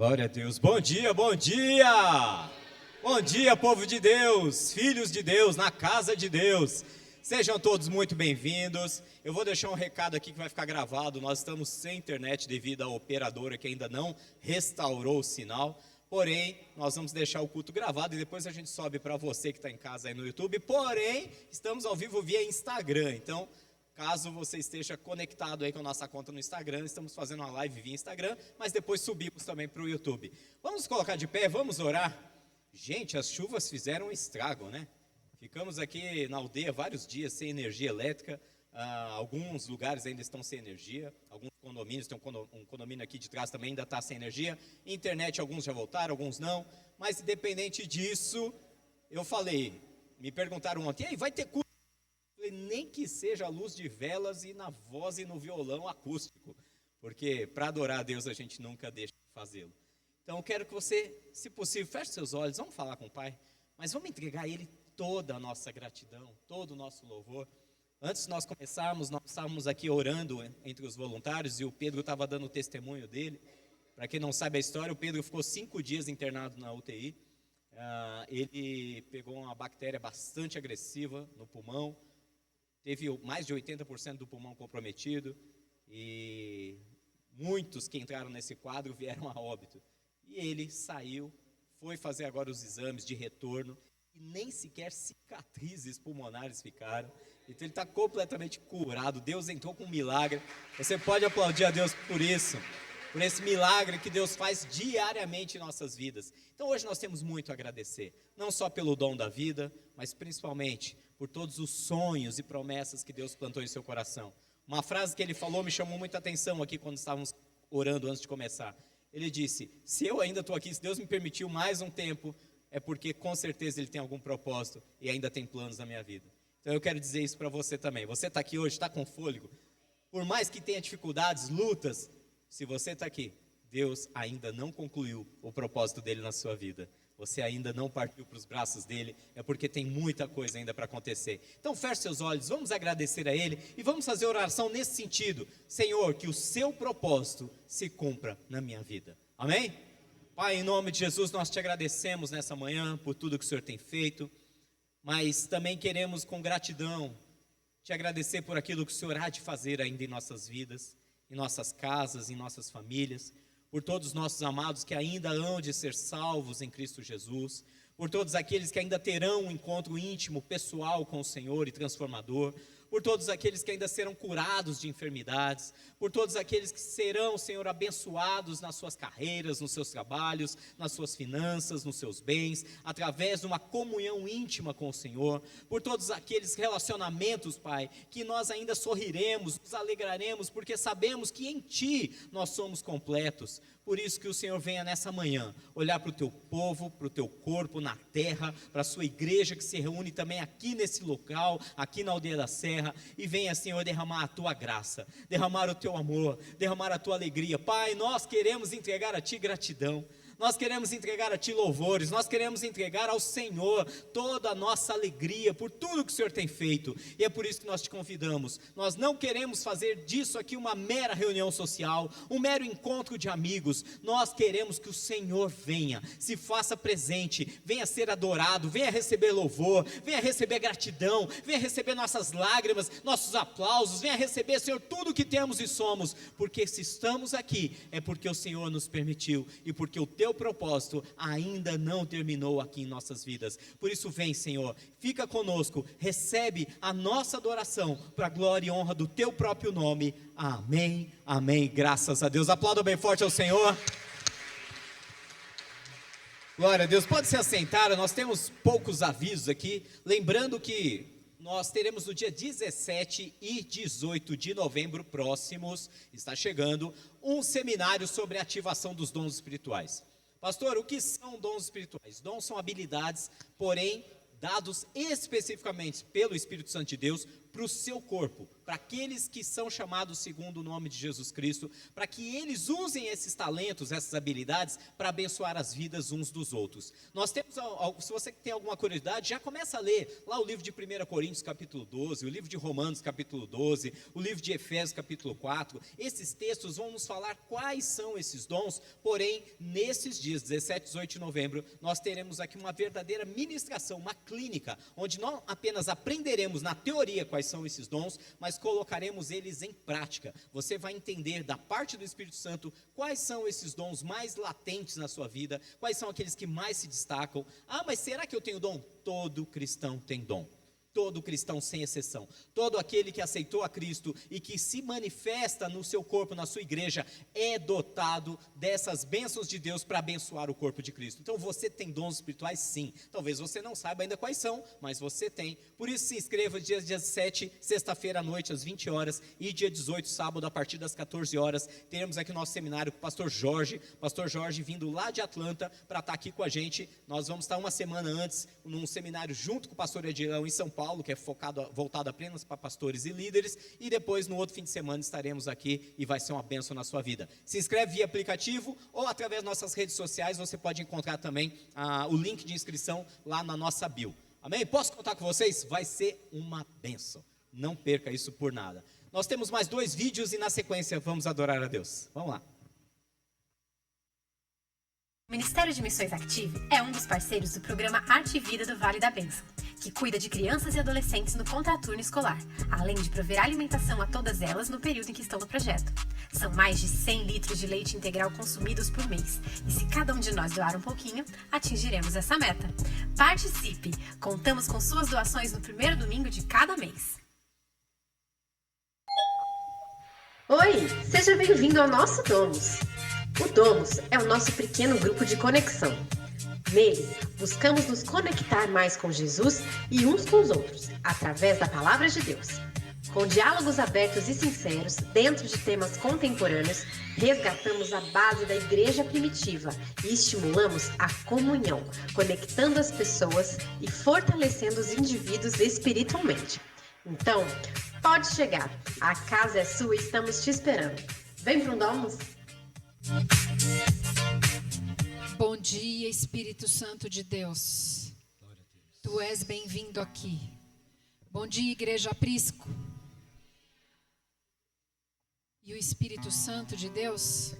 Glória a Deus. Bom dia, bom dia! Bom dia, povo de Deus, filhos de Deus, na casa de Deus. Sejam todos muito bem-vindos. Eu vou deixar um recado aqui que vai ficar gravado. Nós estamos sem internet devido à operadora que ainda não restaurou o sinal. Porém, nós vamos deixar o culto gravado e depois a gente sobe para você que está em casa aí no YouTube. Porém, estamos ao vivo via Instagram. Então, caso você esteja conectado aí com a nossa conta no Instagram, estamos fazendo uma live via Instagram, mas depois subimos também para o YouTube. Vamos colocar de pé, vamos orar. Gente, as chuvas fizeram um estrago, né? Ficamos aqui na aldeia vários dias sem energia elétrica. Alguns lugares ainda estão sem energia, alguns condomínios, tem um condomínio aqui de trás também ainda está sem energia. Internet, alguns já voltaram, alguns não. Mas independente disso, eu falei, me perguntaram ontem, e aí, vai ter culto? Nem que seja a luz de velas e na voz e no violão acústico, porque para adorar a Deus a gente nunca deixa de fazê-lo. Então eu quero que você, se possível, feche seus olhos, vamos falar com o Pai, mas vamos entregar a Ele toda a nossa gratidão, todo o nosso louvor. Antes de nós começarmos, nós estávamos aqui orando entre os voluntários e o Pedro estava dando o testemunho dele. Para quem não sabe a história, o Pedro ficou 5 dias internado na UTI. Ele pegou uma bactéria bastante agressiva no pulmão, teve mais de 80% do pulmão comprometido e muitos que entraram nesse quadro vieram a óbito. E ele saiu, foi fazer agora os exames de retorno e nem sequer cicatrizes pulmonares ficaram. Então ele está completamente curado. Deus entrou com um milagre. Você pode aplaudir a Deus por isso, por esse milagre que Deus faz diariamente em nossas vidas. Então hoje nós temos muito a agradecer, não só pelo dom da vida, mas principalmente por todos os sonhos e promessas que Deus plantou em seu coração. Uma frase que ele falou me chamou muita atenção aqui quando estávamos orando antes de começar. Ele disse, se eu ainda estou aqui, se Deus me permitiu mais um tempo, é porque com certeza Ele tem algum propósito e ainda tem planos na minha vida. Então eu quero dizer isso para você também. Você está aqui hoje, está com fôlego. Por mais que tenha dificuldades, lutas, se você está aqui, Deus ainda não concluiu o propósito dele na sua vida. Você ainda não partiu para os braços dele, é porque tem muita coisa ainda para acontecer. Então feche seus olhos, vamos agradecer a Ele e vamos fazer oração nesse sentido. Senhor, que o seu propósito se cumpra na minha vida. Amém? Pai, em nome de Jesus, nós te agradecemos nessa manhã por tudo que o Senhor tem feito, mas também queremos com gratidão te agradecer por aquilo que o Senhor há de fazer ainda em nossas vidas, em nossas casas, em nossas famílias, por todos os nossos amados que ainda hão de ser salvos em Cristo Jesus, por todos aqueles que ainda terão um encontro íntimo, pessoal com o Senhor e transformador, por todos aqueles que ainda serão curados de enfermidades, por todos aqueles que serão, Senhor, abençoados nas suas carreiras, nos seus trabalhos, nas suas finanças, nos seus bens, através de uma comunhão íntima com o Senhor, por todos aqueles relacionamentos, Pai, que nós ainda sorriremos, nos alegraremos, porque sabemos que em Ti nós somos completos. Por isso que o Senhor venha nessa manhã, olhar para o Teu povo, para o Teu corpo na terra, para a Sua igreja que se reúne também aqui nesse local, aqui na Aldeia da Serra, e venha, Senhor, derramar a Tua graça, derramar o Teu amor, derramar a Tua alegria. Pai, nós queremos entregar a Ti gratidão. Nós queremos entregar a Ti louvores, nós queremos entregar ao Senhor toda a nossa alegria por tudo que o Senhor tem feito, e é por isso que nós te convidamos. Nós não queremos fazer disso aqui uma mera reunião social, um mero encontro de amigos. Nós queremos que o Senhor venha, se faça presente, venha ser adorado, venha receber louvor, venha receber gratidão, venha receber nossas lágrimas, nossos aplausos, venha receber, Senhor, tudo que temos e somos, porque se estamos aqui, é porque o Senhor nos permitiu, e porque o Teu propósito ainda não terminou aqui em nossas vidas. Por isso vem, Senhor, fica conosco, recebe a nossa adoração para a glória e honra do Teu próprio nome. Amém, amém, graças a Deus. Aplauda bem forte ao Senhor. Glória a Deus, pode se assentar, nós temos poucos avisos aqui, lembrando que nós teremos no dia 17 e 18 de novembro próximos, está chegando, um seminário sobre a ativação dos dons espirituais. Pastor, o que são dons espirituais? Dons são habilidades, porém, dados especificamente pelo Espírito Santo de Deus, para o seu corpo, para aqueles que são chamados segundo o nome de Jesus Cristo, para que eles usem esses talentos, essas habilidades, para abençoar as vidas uns dos outros. Nós temos, se você tem alguma curiosidade, já começa a ler lá o livro de 1 Coríntios capítulo 12, o livro de Romanos capítulo 12, o livro de Efésios capítulo 4, esses textos vão nos falar quais são esses dons, porém, nesses dias, 17, 18 de novembro, nós teremos aqui uma verdadeira ministração, uma clínica, onde não apenas aprenderemos na teoria quais são esses dons, mas colocaremos eles em prática. Você vai entender da parte do Espírito Santo quais são esses dons mais latentes na sua vida, quais são aqueles que mais se destacam. Ah, mas será que eu tenho dom? Todo cristão tem dom. Todo cristão sem exceção, todo aquele que aceitou a Cristo e que se manifesta no seu corpo, na sua igreja, é dotado dessas bênçãos de Deus para abençoar o corpo de Cristo. Então você tem dons espirituais, sim. Talvez você não saiba ainda quais são, mas você tem. Por isso se inscreva dia 17, sexta-feira à noite, às 20 horas, e dia 18, sábado, a partir das 14 horas, teremos aqui o nosso seminário com o pastor Jorge vindo lá de Atlanta para estar aqui com a gente. Nós vamos estar uma semana antes, num seminário junto com o pastor Edilão em São Paulo, que é voltado apenas para pastores e líderes, e depois no outro fim de semana estaremos aqui e vai ser uma bênção na sua vida. Se inscreve via aplicativo ou através das nossas redes sociais, você pode encontrar também o link de inscrição lá na nossa bio. Amém? Posso contar com vocês? Vai ser uma bênção, não perca isso por nada. Nós temos mais 2 vídeos e na sequência vamos adorar a Deus. Vamos lá. O Ministério de Missões Active é um dos parceiros do programa Arte e Vida do Vale da Bênção, que cuida de crianças e adolescentes no contraturno escolar, além de prover alimentação a todas elas no período em que estão no projeto. São mais de 100 litros de leite integral consumidos por mês, e se cada um de nós doar um pouquinho, atingiremos essa meta. Participe! Contamos com suas doações no primeiro domingo de cada mês. Oi, seja bem-vindo ao nosso Domus. O Domus é o nosso pequeno grupo de conexão. Nele, buscamos nos conectar mais com Jesus e uns com os outros, através da Palavra de Deus. Com diálogos abertos e sinceros, dentro de temas contemporâneos, resgatamos a base da igreja primitiva e estimulamos a comunhão, conectando as pessoas e fortalecendo os indivíduos espiritualmente. Então, pode chegar, a casa é sua e estamos te esperando. Vem para um Domus? Bom dia, Espírito Santo de Deus. Tu és bem-vindo aqui. Bom dia, Igreja Aprisco. E o Espírito Santo de Deus,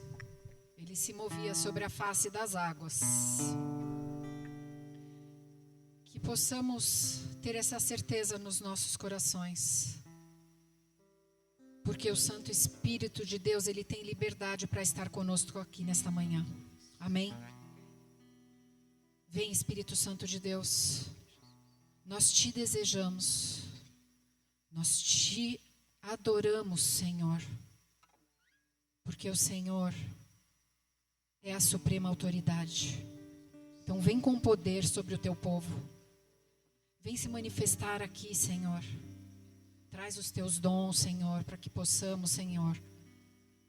ele se movia sobre a face das águas. Que possamos ter essa certeza nos nossos corações. Porque o Santo Espírito de Deus, ele tem liberdade para estar conosco aqui nesta manhã. Amém? Vem, Espírito Santo de Deus. Nós te desejamos. Nós te adoramos, Senhor. Porque o Senhor é a suprema autoridade. Então vem com poder sobre o teu povo. Vem se manifestar aqui, Senhor. Traz os teus dons, Senhor, para que possamos, Senhor,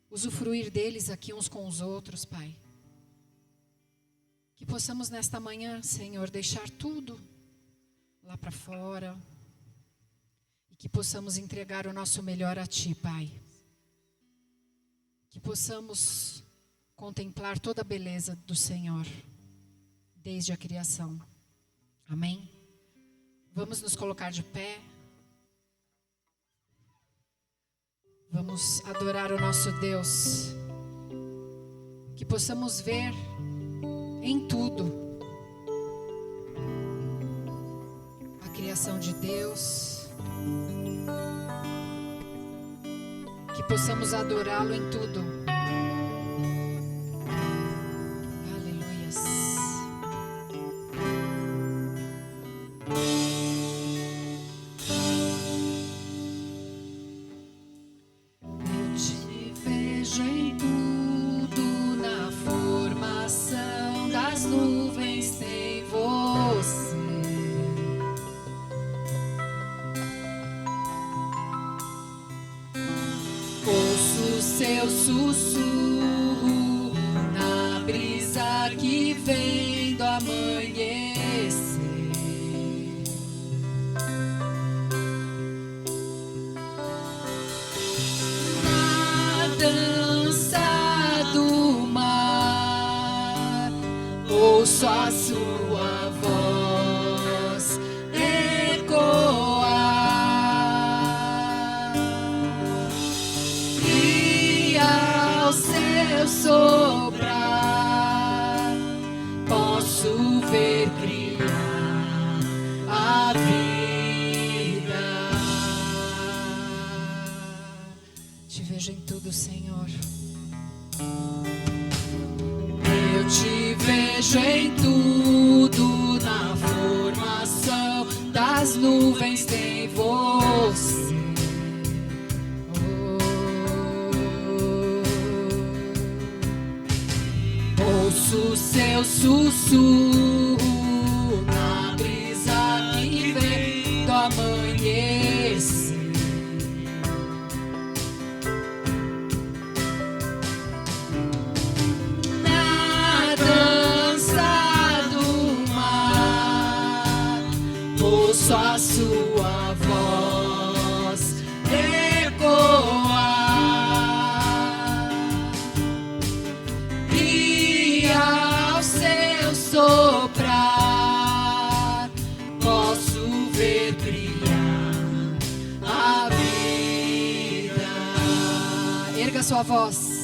usufruir deles aqui uns com os outros, Pai. Que possamos nesta manhã, Senhor, deixar tudo lá para fora. E que possamos entregar o nosso melhor a Ti, Pai. Que possamos contemplar toda a beleza do Senhor, desde a criação. Amém? Vamos nos colocar de pé. Vamos adorar o nosso Deus. Que possamos ver em tudo a criação de Deus. Que possamos adorá-lo em tudo. Aleluias. Eu te vejo em tudo, na formação das nuvens tem você. Ouço seu sussurro na brisa que vem do amanhecer. do Senhor. Eu te vejo em tudo, na formação das nuvens tem você. Ouço seu sussurro na brisa que vem do amanhecer. Na dança do mar, ouço a sua voz ecoar. Soprar, posso ver brilhar a vida. Erga sua voz.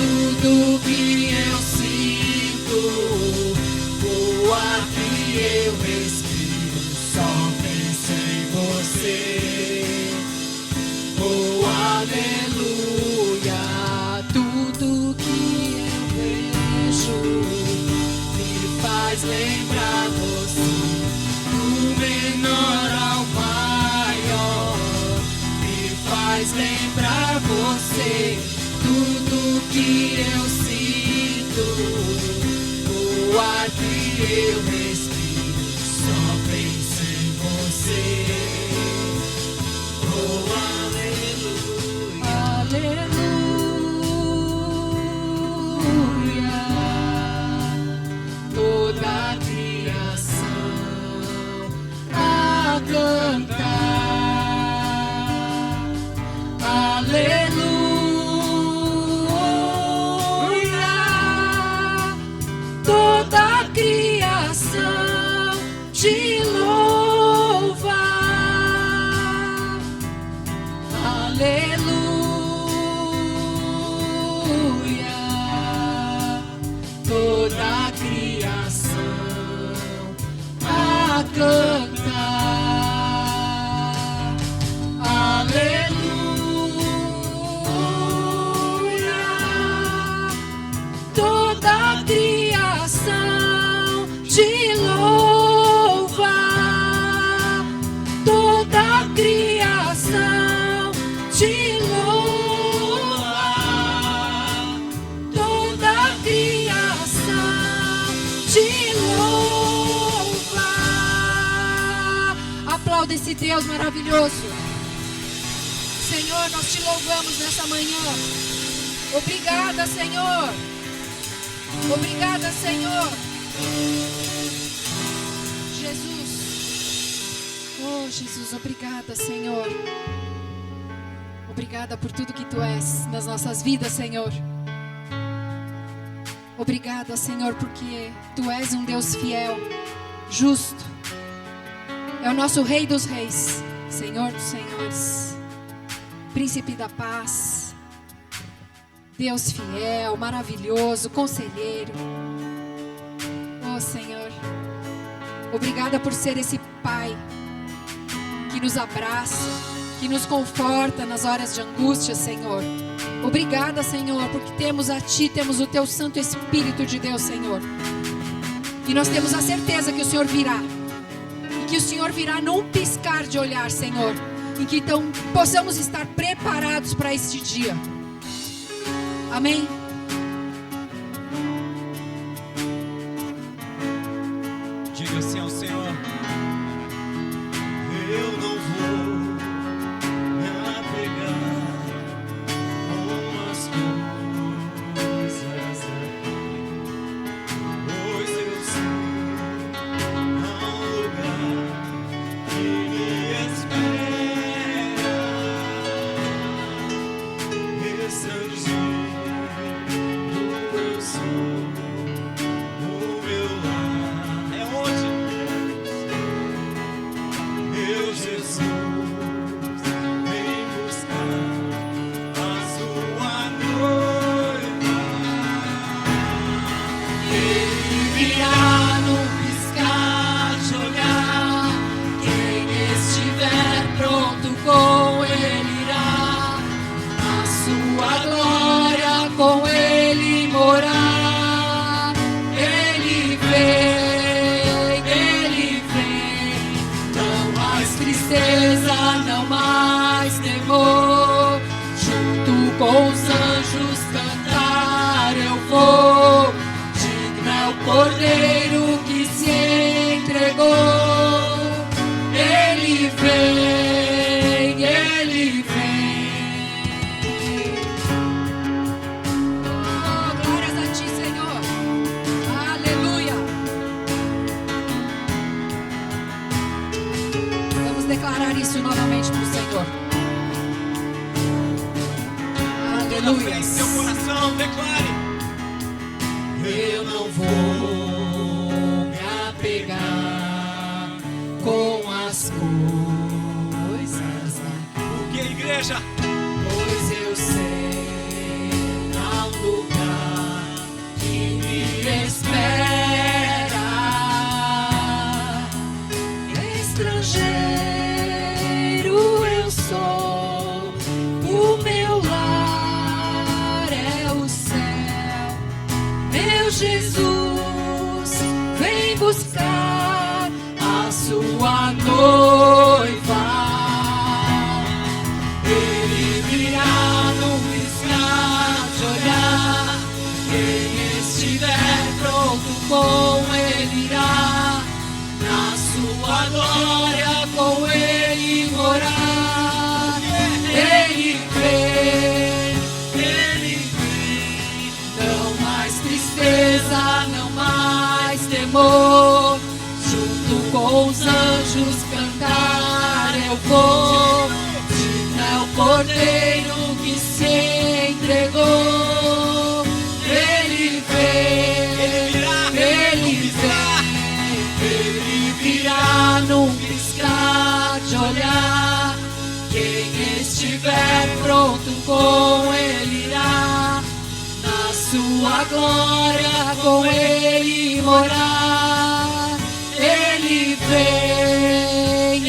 Tudo que eu sinto, o ar que eu respiro, só penso em você. Oh, aleluia. Tudo que eu vejo me faz lembrar você. Do menor ao maior, me faz lembrar você. Tudo que eu sinto, o ar que eu respiro, só penso em você. Oh, aleluia, aleluia. Toda a criação a cantar, aleluia. Te louva, aleluia, toda a criação a cantar, aleluia, toda a criação te louva. Criação te louva, toda a criação te louva. Aplauda esse Deus maravilhoso. Senhor, nós te louvamos nessa manhã. Obrigada, Senhor. Obrigada, Senhor. Jesus. Oh, Jesus, obrigada, Senhor. Obrigada por tudo que Tu és nas nossas vidas, Senhor. Obrigada, Senhor, porque Tu és um Deus fiel, justo. É o nosso Rei dos Reis, Senhor dos Senhores, Príncipe da Paz, Deus fiel, maravilhoso, conselheiro. Oh, Senhor, obrigada por ser esse Pai que nos abraça, que nos conforta nas horas de angústia, Senhor. Obrigada, Senhor, porque temos a Ti, temos o Teu Santo Espírito de Deus, Senhor. E nós temos a certeza que o Senhor virá. E que o Senhor virá num piscar de olhar, Senhor. E que então possamos estar preparados para este dia. Amém? Diga assim ao Senhor: eu não vou me apegar com as coisas daqui, pois eu sei há um lugar que me espera, estrangeiro eu sou, o meu lar é onde? Meu Jesus, vem buscar a sua noiva. Ele virá num piscar de olhar. Quem estiver pronto com Ele irá. A sua glória com Ele morar. Ele vem. Não mais tristeza, não mais temor. Junto com os anjos cantar eu vou. Digno é o Cordeiro que se entregou. Ele vem. Oh, glórias a Ti, Senhor. Aleluia. Vamos declarar isso novamente para o Senhor. Aleluia. Em seu coração, declare: Eu não vou me apegar com as coisas daqui, porque a igreja, pois eu sei há um lugar que me espera. Estrangeiro eu sou, o meu lar é o céu. Meu Jesus, vem buscar a sua noiva. Ele virá num piscar de olhar. Quem estiver pronto com Ele irá. Na sua glória com Ele morar. Ele vem. Não mais tristeza, não mais temor. Junto com os anjos cantar eu vou. Digno é o Cordeiro que se entregou. Ele virá num piscar de olhar. Quem estiver pronto com Ele irá. Na sua glória com Ele morar. Ele vem.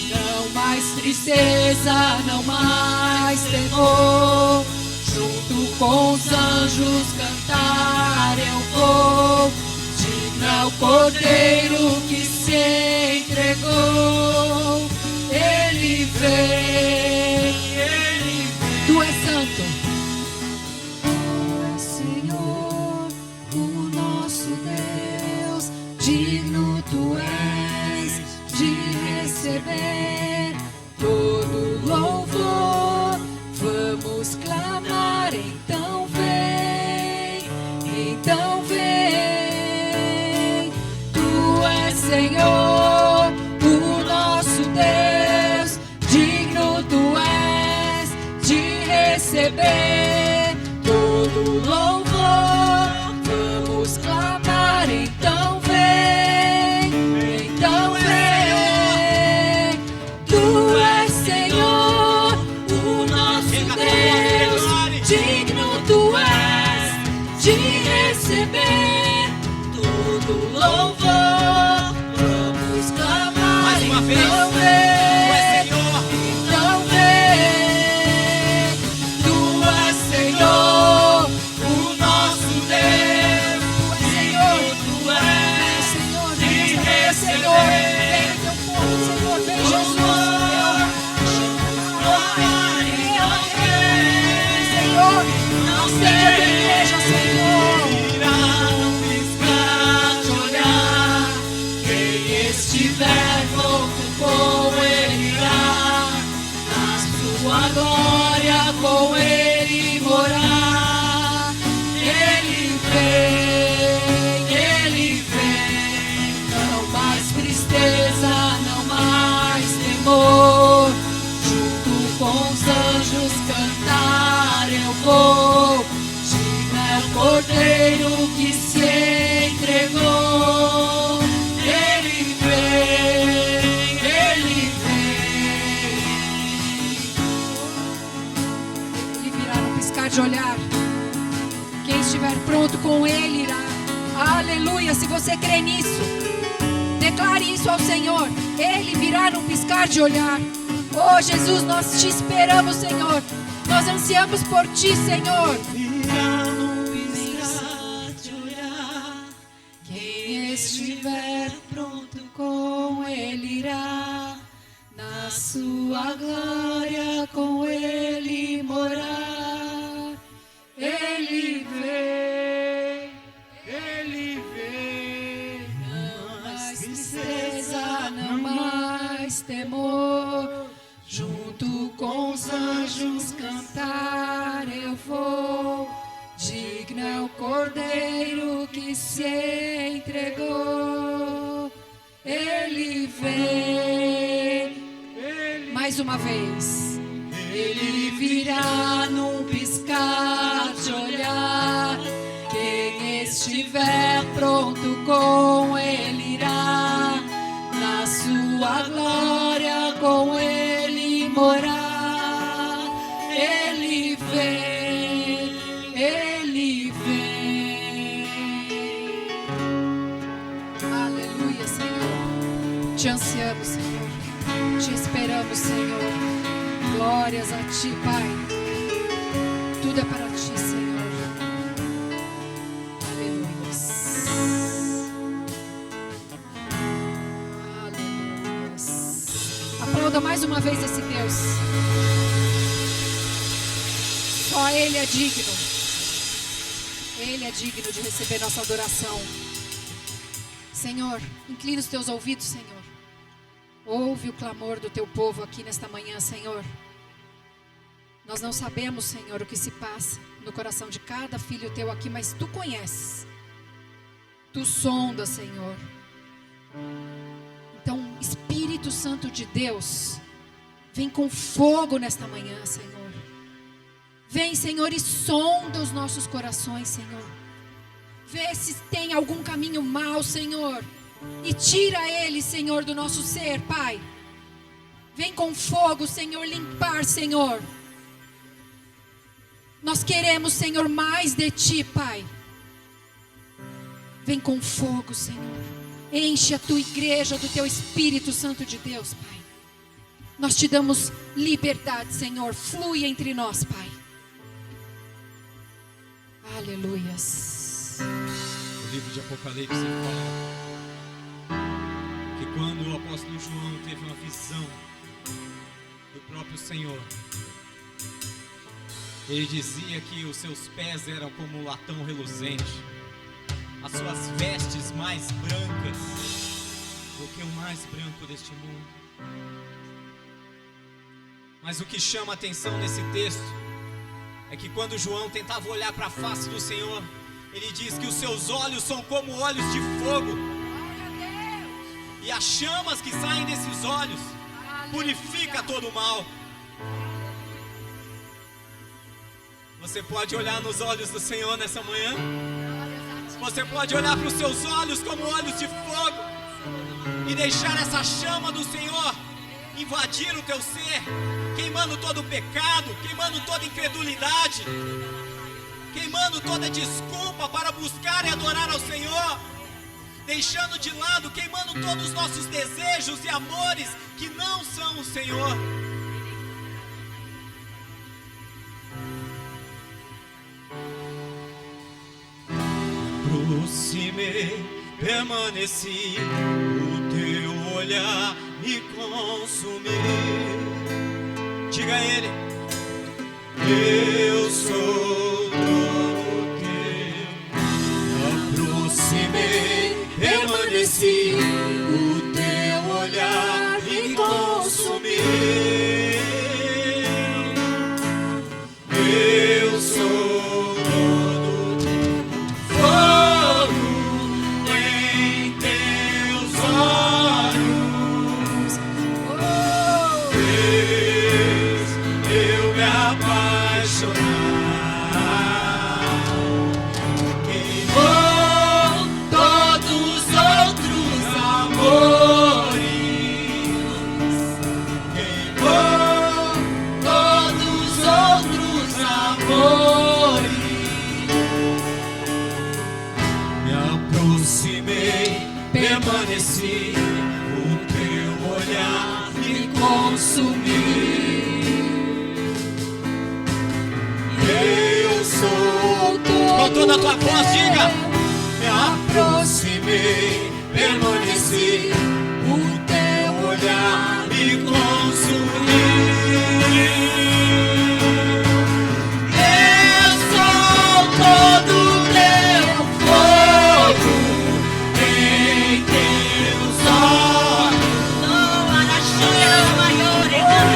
Não mais tristeza, não mais temor. Junto com os anjos cantar eu vou. Digno é o Cordeiro que se entregou. Ele vem. Tu és santo. Senhor, o nosso Deus, digno Tu és de receber todo Senhor, o nosso Deus, digno tu és de receber todo louvor. Vamos clamar, então vem, tu és Senhor, o nosso Deus, digno tu és de receber todo louvor. Vamos clamar, Mais uma vez. então Tu és Senhor. então vem, tu és Senhor, o nosso Deus, tu és Senhor, de receber. Vem o teu povo, Senhor, vem Jesus, Senhor, não seja a tua igreja, Senhor. Irá no piscar de olhar. Quem estiver pronto com ele irá, na sua glória com ele morar. Ele vem, não mais tristeza, não mais temor. Junto com os anjos cantar eu vou, diga é o Cordeiro que se entregou. Ele vem, ele virá no piscar de olhar. Quem estiver pronto com ele irá. Aleluia, se você crê nisso, declare isso ao Senhor. Ele virá no piscar de olhar. Oh Jesus, nós te esperamos, Senhor. Nós ansiamos por ti, Senhor. Irá no piscar de olhar. Quem estiver pronto com ele irá, na sua glória com ele morar. Ele vem, não mais tristeza, não mais temor. Junto com os anjos cantar eu vou, digno é o Cordeiro que se entregou. Ele vem, mais uma vez. Ele virá num piscar de olhar. Quem estiver pronto com ele irá, na sua glória com ele morar. Ele vem, aleluia, Senhor. Te ansiamos, Senhor. Te esperamos, Senhor. Glórias a ti, Pai. Tudo é para ti, Senhor. Aleluia. Aleluia. Aplauda mais uma vez esse Deus. Só Ele é digno. Ele é digno de receber nossa adoração. Senhor, inclina os teus ouvidos, Senhor. Ouve o clamor do teu povo aqui nesta manhã, Senhor. Nós não sabemos, Senhor, o que se passa no coração de cada filho teu aqui, mas tu conheces. Tu sondas, Senhor. Então, Espírito Santo de Deus, vem com fogo nesta manhã, Senhor. Vem, Senhor, e sonda os nossos corações, Senhor. Vê se tem algum caminho mau, Senhor, e tira ele, Senhor, do nosso ser, Pai. Vem com fogo, Senhor, limpar, Senhor. Nós queremos, Senhor, mais de ti, Pai. Vem com fogo, Senhor. Enche a tua igreja do teu Espírito Santo de Deus, Pai. Nós te damos liberdade, Senhor. Flui entre nós, Pai. Aleluias. O livro de Apocalipse fala que quando o apóstolo João teve uma visão do próprio Senhor, ele dizia que os seus pés eram como um latão reluzente, as suas vestes mais brancas do que o mais branco deste mundo. Mas o que chama a atenção nesse texto é que quando João tentava olhar para a face do Senhor, ele diz que os seus olhos são como olhos de fogo. E as chamas que saem desses olhos purifica todo o mal. Você pode olhar nos olhos do Senhor nessa manhã. Você pode olhar para os seus olhos como olhos de fogo e deixar essa chama do Senhor invadir o teu ser, queimando todo o pecado, queimando toda incredulidade, queimando toda desculpa para buscar e adorar ao Senhor, deixando de lado, queimando todos os nossos desejos e amores que não são o Senhor. Aproximei, permaneci, o teu olhar me consumiu. Diga a Ele: eu sou todo teu. Aproximei, permaneci, o teu olhar me consumiu. Eu sou todo teu. Fogo em teus olhos. Fez eu me apaixonar. Queimou todos os outros amores. Queimou todos os outros amores. Me aproximei, permaneci, o teu olhar me consumiu. Eu sou todo. Com toda a tua voz, diga: me aproximei, permaneci, o teu olhar me consumiu. Eu sou todo teu fogo em teus olhos. Eu me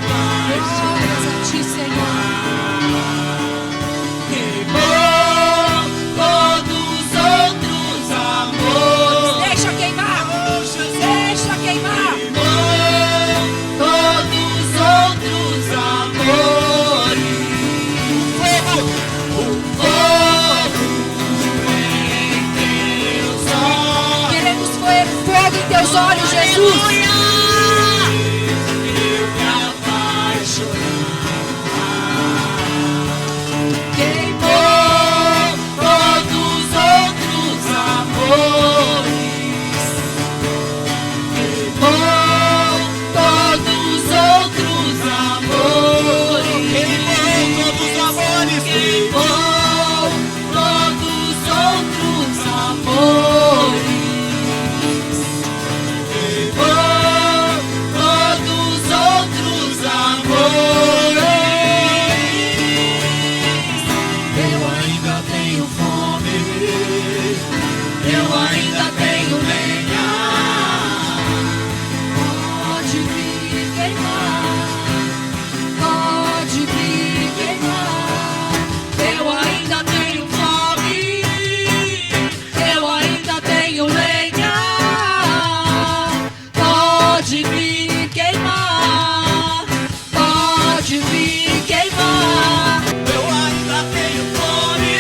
Glórias a ti, Senhor. queimou todos os outros amores. Deixa queimar. Deixa queimar. Queimou todos os outros amores. O fogo em teus olhos. Queremos ver fogo em teus olhos, Jesus. Eu me apaixonei. Queimou todos os outros amores. Queimou todos os outros amores. Queimou todos os amores. Queimou todos os outros amores. Queimou todos os outros amores. Eu ainda tenho fome, eu ainda tenho lenha. Pode vir queimar. Pode vir queimar. Eu ainda tenho fome, eu ainda tenho lenha. Pode vir queimar. Pode vir queimar. Eu ainda tenho fome,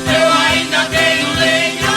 eu ainda tenho lenha.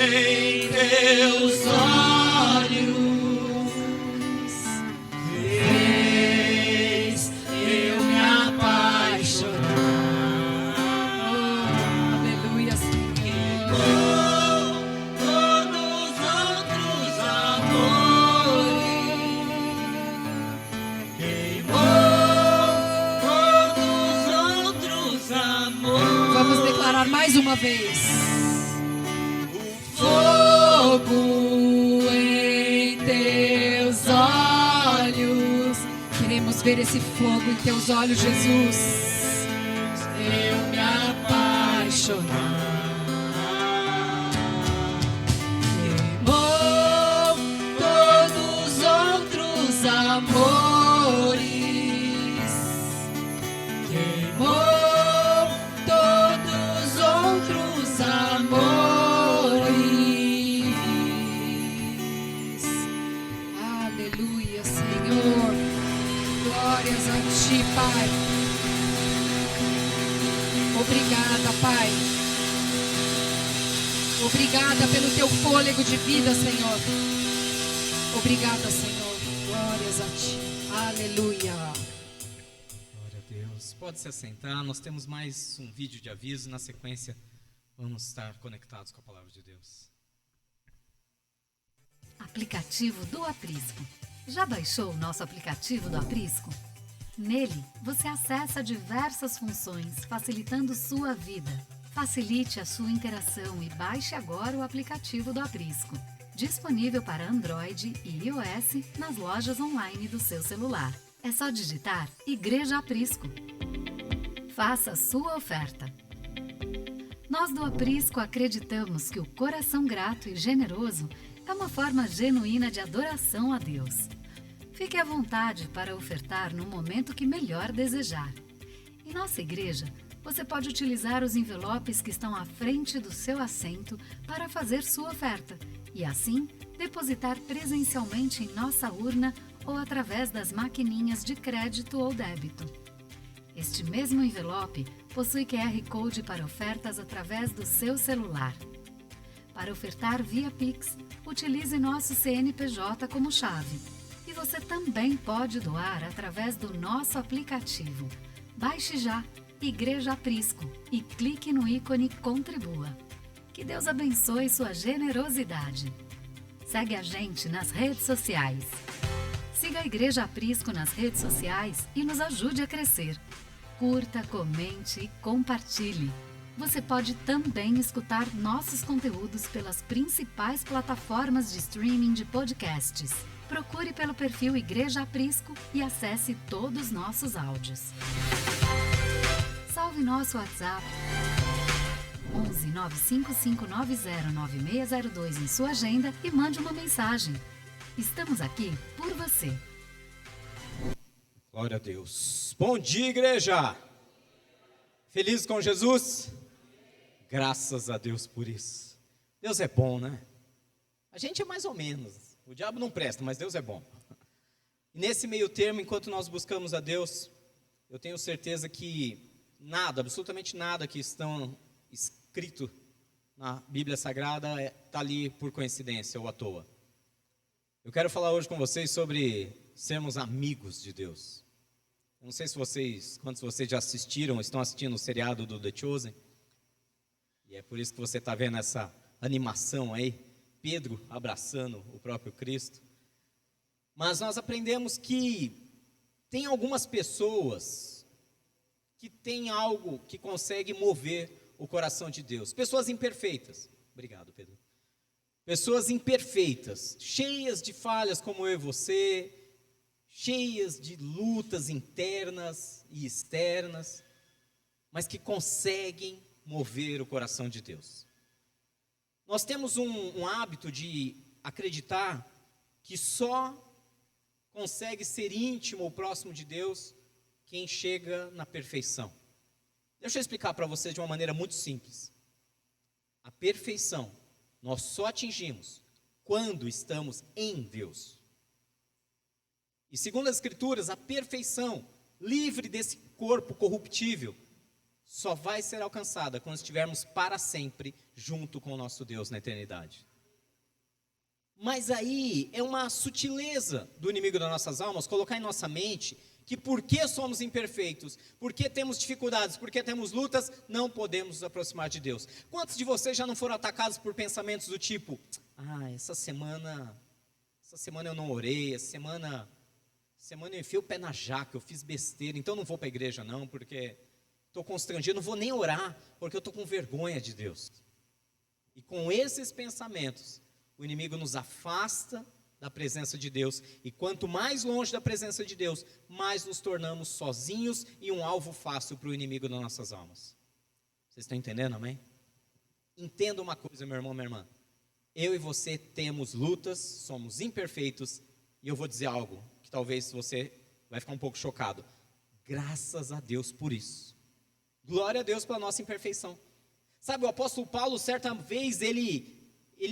em teus olhos fez eu me apaixonar. Aleluia, Senhor. Todos outros amores queimou, todos outros amores. Vamos declarar mais uma vez. Fogo em teus olhos. Queremos ver esse fogo em teus olhos, Jesus. Eu me apaixonar. Queimou todos outros amores. Queimou todos outros amores. Aleluia, Senhor. Glórias a ti, Pai. Obrigada, Pai. Obrigada pelo teu fôlego de vida, Senhor. Obrigada, Senhor. Glórias a ti. Aleluia. Glória a Deus. Pode se assentar, nós temos mais um vídeo de aviso. Na sequência, vamos estar conectados com a palavra de Deus. Aplicativo do Aprisco. Já baixou o nosso aplicativo do Aprisco? Nele, você acessa diversas funções, facilitando sua vida. Facilite a sua interação e baixe agora o aplicativo do Aprisco. Disponível para Android e iOS nas lojas online do seu celular. É só digitar Igreja Aprisco. Faça a sua oferta. Nós do Aprisco acreditamos que o coração grato e generoso é uma forma genuína de adoração a Deus. Fique à vontade para ofertar no momento que melhor desejar. Em nossa igreja, você pode utilizar os envelopes que estão à frente do seu assento para fazer sua oferta e, assim, depositar presencialmente em nossa urna ou através das maquininhas de crédito ou débito. Este mesmo envelope possui QR Code para ofertas através do seu celular. Para ofertar via Pix, utilize nosso CNPJ como chave. E você também pode doar através do nosso aplicativo. Baixe já Igreja Aprisco e clique no ícone Contribua. Que Deus abençoe sua generosidade. Segue a gente nas redes sociais. Siga a Igreja Aprisco nas redes sociais e nos ajude a crescer. Curta, comente e compartilhe. Você pode também escutar nossos conteúdos pelas principais plataformas de streaming de podcasts. Procure pelo perfil Igreja Aprisco e acesse todos os nossos áudios. Salve nosso WhatsApp 11 955909602 em sua agenda e mande uma mensagem. Estamos aqui por você. Glória a Deus. Bom dia, igreja. Feliz com Jesus? Graças a Deus por isso. Deus é bom, né? A gente é mais ou menos. O diabo não presta, mas Deus é bom. E nesse meio termo, enquanto nós buscamos a Deus, eu tenho certeza que nada, absolutamente nada que estão escrito na Bíblia Sagrada está ali por coincidência ou à toa. Eu quero falar hoje com vocês sobre sermos amigos de Deus. Eu não sei se quantos de vocês já assistiram, estão assistindo o seriado do The Chosen. E é por isso que você está vendo essa animação aí, Pedro abraçando o próprio Cristo. Mas nós aprendemos que tem algumas pessoas que têm algo que consegue mover o coração de Deus. Pessoas imperfeitas. Obrigado, Pedro. Pessoas imperfeitas, cheias de falhas como eu e você, cheias de lutas internas e externas, mas que conseguem mover o coração de Deus. Nós temos um hábito de acreditar que só consegue ser íntimo ou próximo de Deus quem chega na perfeição. Deixa eu explicar para vocês de uma maneira muito simples. A perfeição nós só atingimos quando estamos em Deus. E segundo as Escrituras, a perfeição, livre desse corpo corruptível, só vai ser alcançada quando estivermos para sempre junto com o nosso Deus na eternidade. Mas aí é uma sutileza do inimigo das nossas almas colocar em nossa mente que porque somos imperfeitos, porque temos dificuldades, porque temos lutas, não podemos nos aproximar de Deus. Quantos de vocês já não foram atacados por pensamentos do tipo: essa semana eu não orei, essa semana eu enfiei o pé na jaca, eu fiz besteira, então não vou para a igreja não, porque estou constrangido, não vou nem orar, porque eu estou com vergonha de Deus. E com esses pensamentos, o inimigo nos afasta da presença de Deus, e quanto mais longe da presença de Deus, mais nos tornamos sozinhos e um alvo fácil para o inimigo das nossas almas. Vocês estão entendendo, amém? Entenda uma coisa, meu irmão, minha irmã. Eu e você temos lutas, somos imperfeitos, e eu vou dizer algo que talvez você vai ficar um pouco chocado. Graças a Deus por isso. Glória a Deus pela nossa imperfeição. Sabe, o apóstolo Paulo, certa vez, ele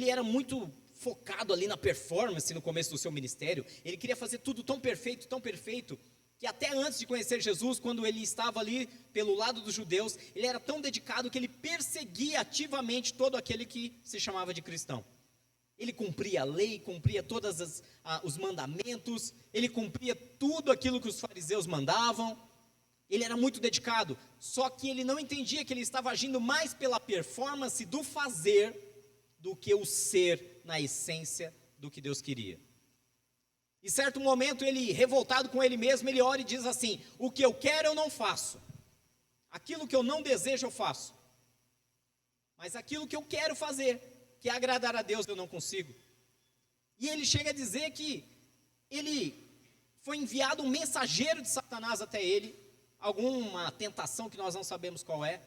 era muito focado ali na performance no começo do seu ministério. Ele queria fazer tudo tão perfeito, que até antes de conhecer Jesus, quando ele estava ali pelo lado dos judeus, ele era tão dedicado que ele perseguia ativamente todo aquele que se chamava de cristão. Ele cumpria a lei, cumpria todos os mandamentos, ele cumpria tudo aquilo que os fariseus mandavam. Ele era muito dedicado, só que ele não entendia que ele estava agindo mais pela performance do fazer do que o ser na essência do que Deus queria. Em certo momento, ele, revoltado com ele mesmo, ele ora e diz assim: o que eu quero eu não faço, aquilo que eu não desejo eu faço, mas aquilo que eu quero fazer, que é agradar a Deus, eu não consigo. E ele chega a dizer que ele foi enviado um mensageiro de Satanás até ele, alguma tentação que nós não sabemos qual é.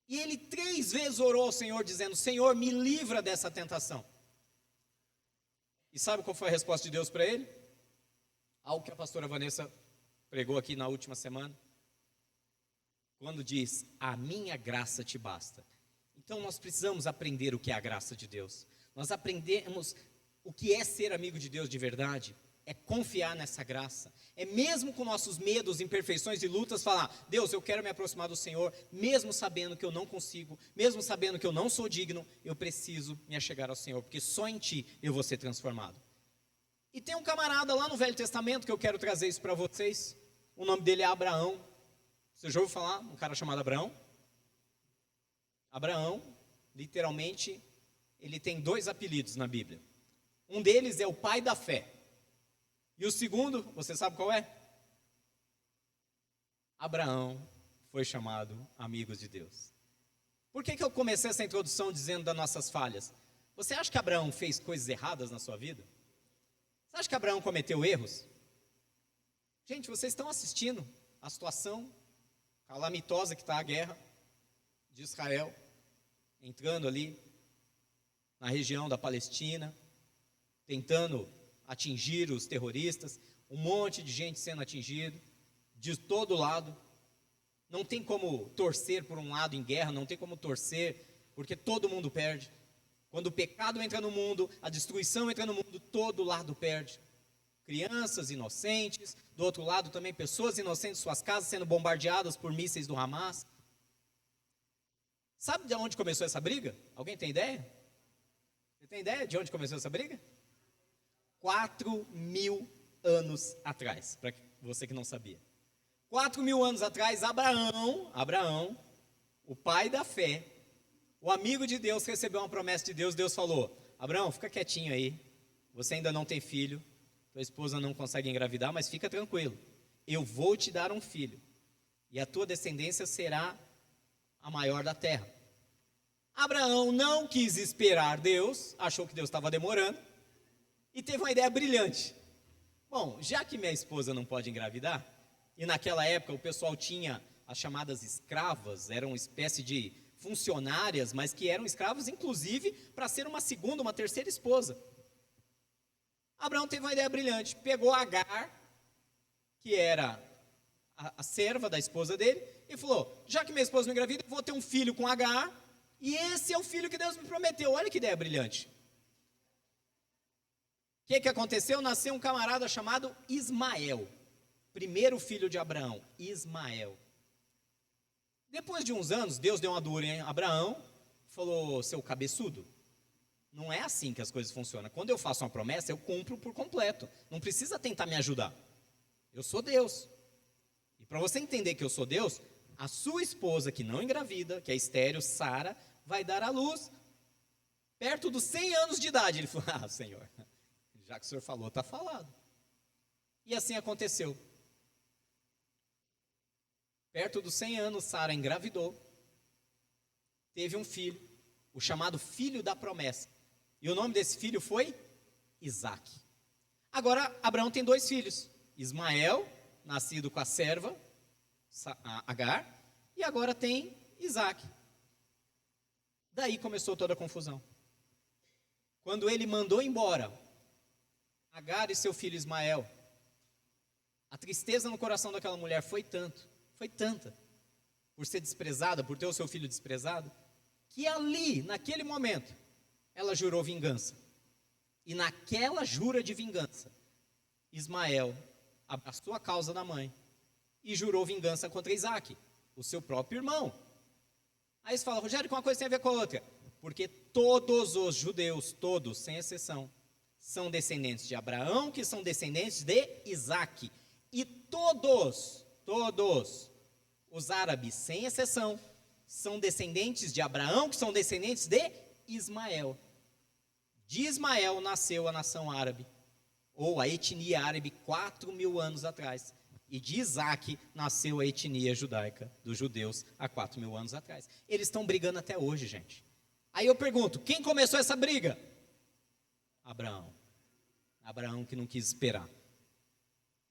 E ele 3 vezes orou ao Senhor dizendo: Senhor, me livra dessa tentação. E sabe qual foi a resposta de Deus para ele? Algo que a pastora Vanessa pregou aqui na última semana. Quando diz: a minha graça te basta. Então nós precisamos aprender o que é a graça de Deus. Nós aprendemos o que é ser amigo de Deus de verdade. É confiar nessa graça, é mesmo com nossos medos, imperfeições e lutas falar: Deus, eu quero me aproximar do Senhor, mesmo sabendo que eu não consigo, mesmo sabendo que eu não sou digno, eu preciso me achegar ao Senhor, porque só em Ti eu vou ser transformado. E tem um camarada lá no Velho Testamento que eu quero trazer isso para vocês, o nome dele é Abraão. Você já ouviu falar? Um cara chamado Abraão? Abraão, literalmente, ele tem 2 apelidos na Bíblia. Um deles é o pai da fé. E o segundo, você sabe qual é? Abraão foi chamado amigo de Deus. Por que eu comecei essa introdução dizendo das nossas falhas? Você acha que Abraão fez coisas erradas na sua vida? Você acha que Abraão cometeu erros? Gente, vocês estão assistindo a situação calamitosa que está a guerra de Israel, entrando ali na região da Palestina, tentando atingir os terroristas, um monte de gente sendo atingido, de todo lado. Não tem como torcer por um lado em guerra, não tem como torcer, porque todo mundo perde. Quando o pecado entra no mundo, a destruição entra no mundo, todo lado perde. Crianças inocentes, do outro lado também pessoas inocentes, suas casas sendo bombardeadas por mísseis do Hamas. Sabe de onde começou essa briga? Alguém tem ideia? Você tem ideia de onde começou essa briga? 4.000 anos atrás, para você que não sabia. 4.000 anos atrás, Abraão, o pai da fé, o amigo de Deus, recebeu uma promessa de Deus. Deus falou: Abraão, fica quietinho aí, você ainda não tem filho, tua esposa não consegue engravidar, mas fica tranquilo, eu vou te dar um filho, e a tua descendência será a maior da terra. Abraão não quis esperar Deus, achou que Deus estava demorando, e teve uma ideia brilhante. Bom, já que minha esposa não pode engravidar, e naquela época o pessoal tinha as chamadas escravas, eram uma espécie de funcionárias, mas que eram escravos inclusive para ser uma segunda, uma terceira esposa. Abraão teve uma ideia brilhante, pegou Agar, que era a serva da esposa dele, e falou: já que minha esposa não engravida, eu vou ter um filho com Agar, e esse é o filho que Deus me prometeu. Olha que ideia brilhante. O que aconteceu? Nasceu um camarada chamado Ismael, primeiro filho de Abraão, Ismael. Depois de uns anos, Deus deu uma dura em Abraão, falou, seu cabeçudo, não é assim que as coisas funcionam. Quando eu faço uma promessa, eu cumpro por completo. Não precisa tentar me ajudar. Eu sou Deus. E para você entender que eu sou Deus, a sua esposa que não engravida, que é estéril, Sara, vai dar à luz perto dos 100 anos de idade. Ele falou, Senhor, já que o Senhor falou, está falado. E assim aconteceu. Perto dos 100 anos, Sara engravidou, teve um filho, o chamado filho da promessa. E o nome desse filho foi Isaque. Agora, Abraão tem 2 filhos, Ismael, nascido com a serva, Agar, e agora tem Isaque. Daí começou toda a confusão. Quando ele mandou embora Agar e seu filho Ismael, a tristeza no coração daquela mulher foi tanta, por ser desprezada, por ter o seu filho desprezado, que ali, naquele momento, ela jurou vingança. E naquela jura de vingança, Ismael abraçou a causa da mãe e jurou vingança contra Isaque, o seu próprio irmão. Aí você fala, Rogério, que uma coisa tem a ver com a outra. Porque todos os judeus, todos, sem exceção, são descendentes de Abraão, que são descendentes de Isaque. E todos os árabes, sem exceção, são descendentes de Abraão, que são descendentes de Ismael. De Ismael nasceu a nação árabe, ou a etnia árabe, 4.000 anos atrás. E de Isaque nasceu a etnia judaica dos judeus há 4.000 anos atrás. Eles estão brigando até hoje, gente. Aí eu pergunto, quem começou essa briga? Abraão. Abraão que não quis esperar.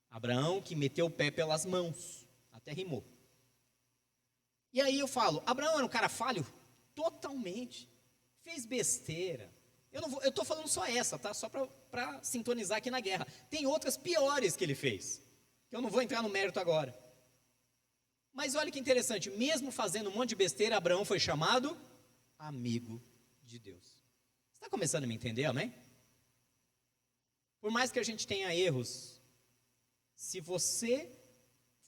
Abraão que meteu o pé pelas mãos. Até rimou. E aí eu falo, Abraão era um cara falho? Totalmente. Fez besteira. Eu estou falando só essa, tá? Só para sintonizar aqui na guerra. Tem outras piores que ele fez. Que eu não vou entrar no mérito agora. Mas olha que interessante, mesmo fazendo um monte de besteira, Abraão foi chamado amigo de Deus. Você está começando a me entender, amém? Por mais que a gente tenha erros, se você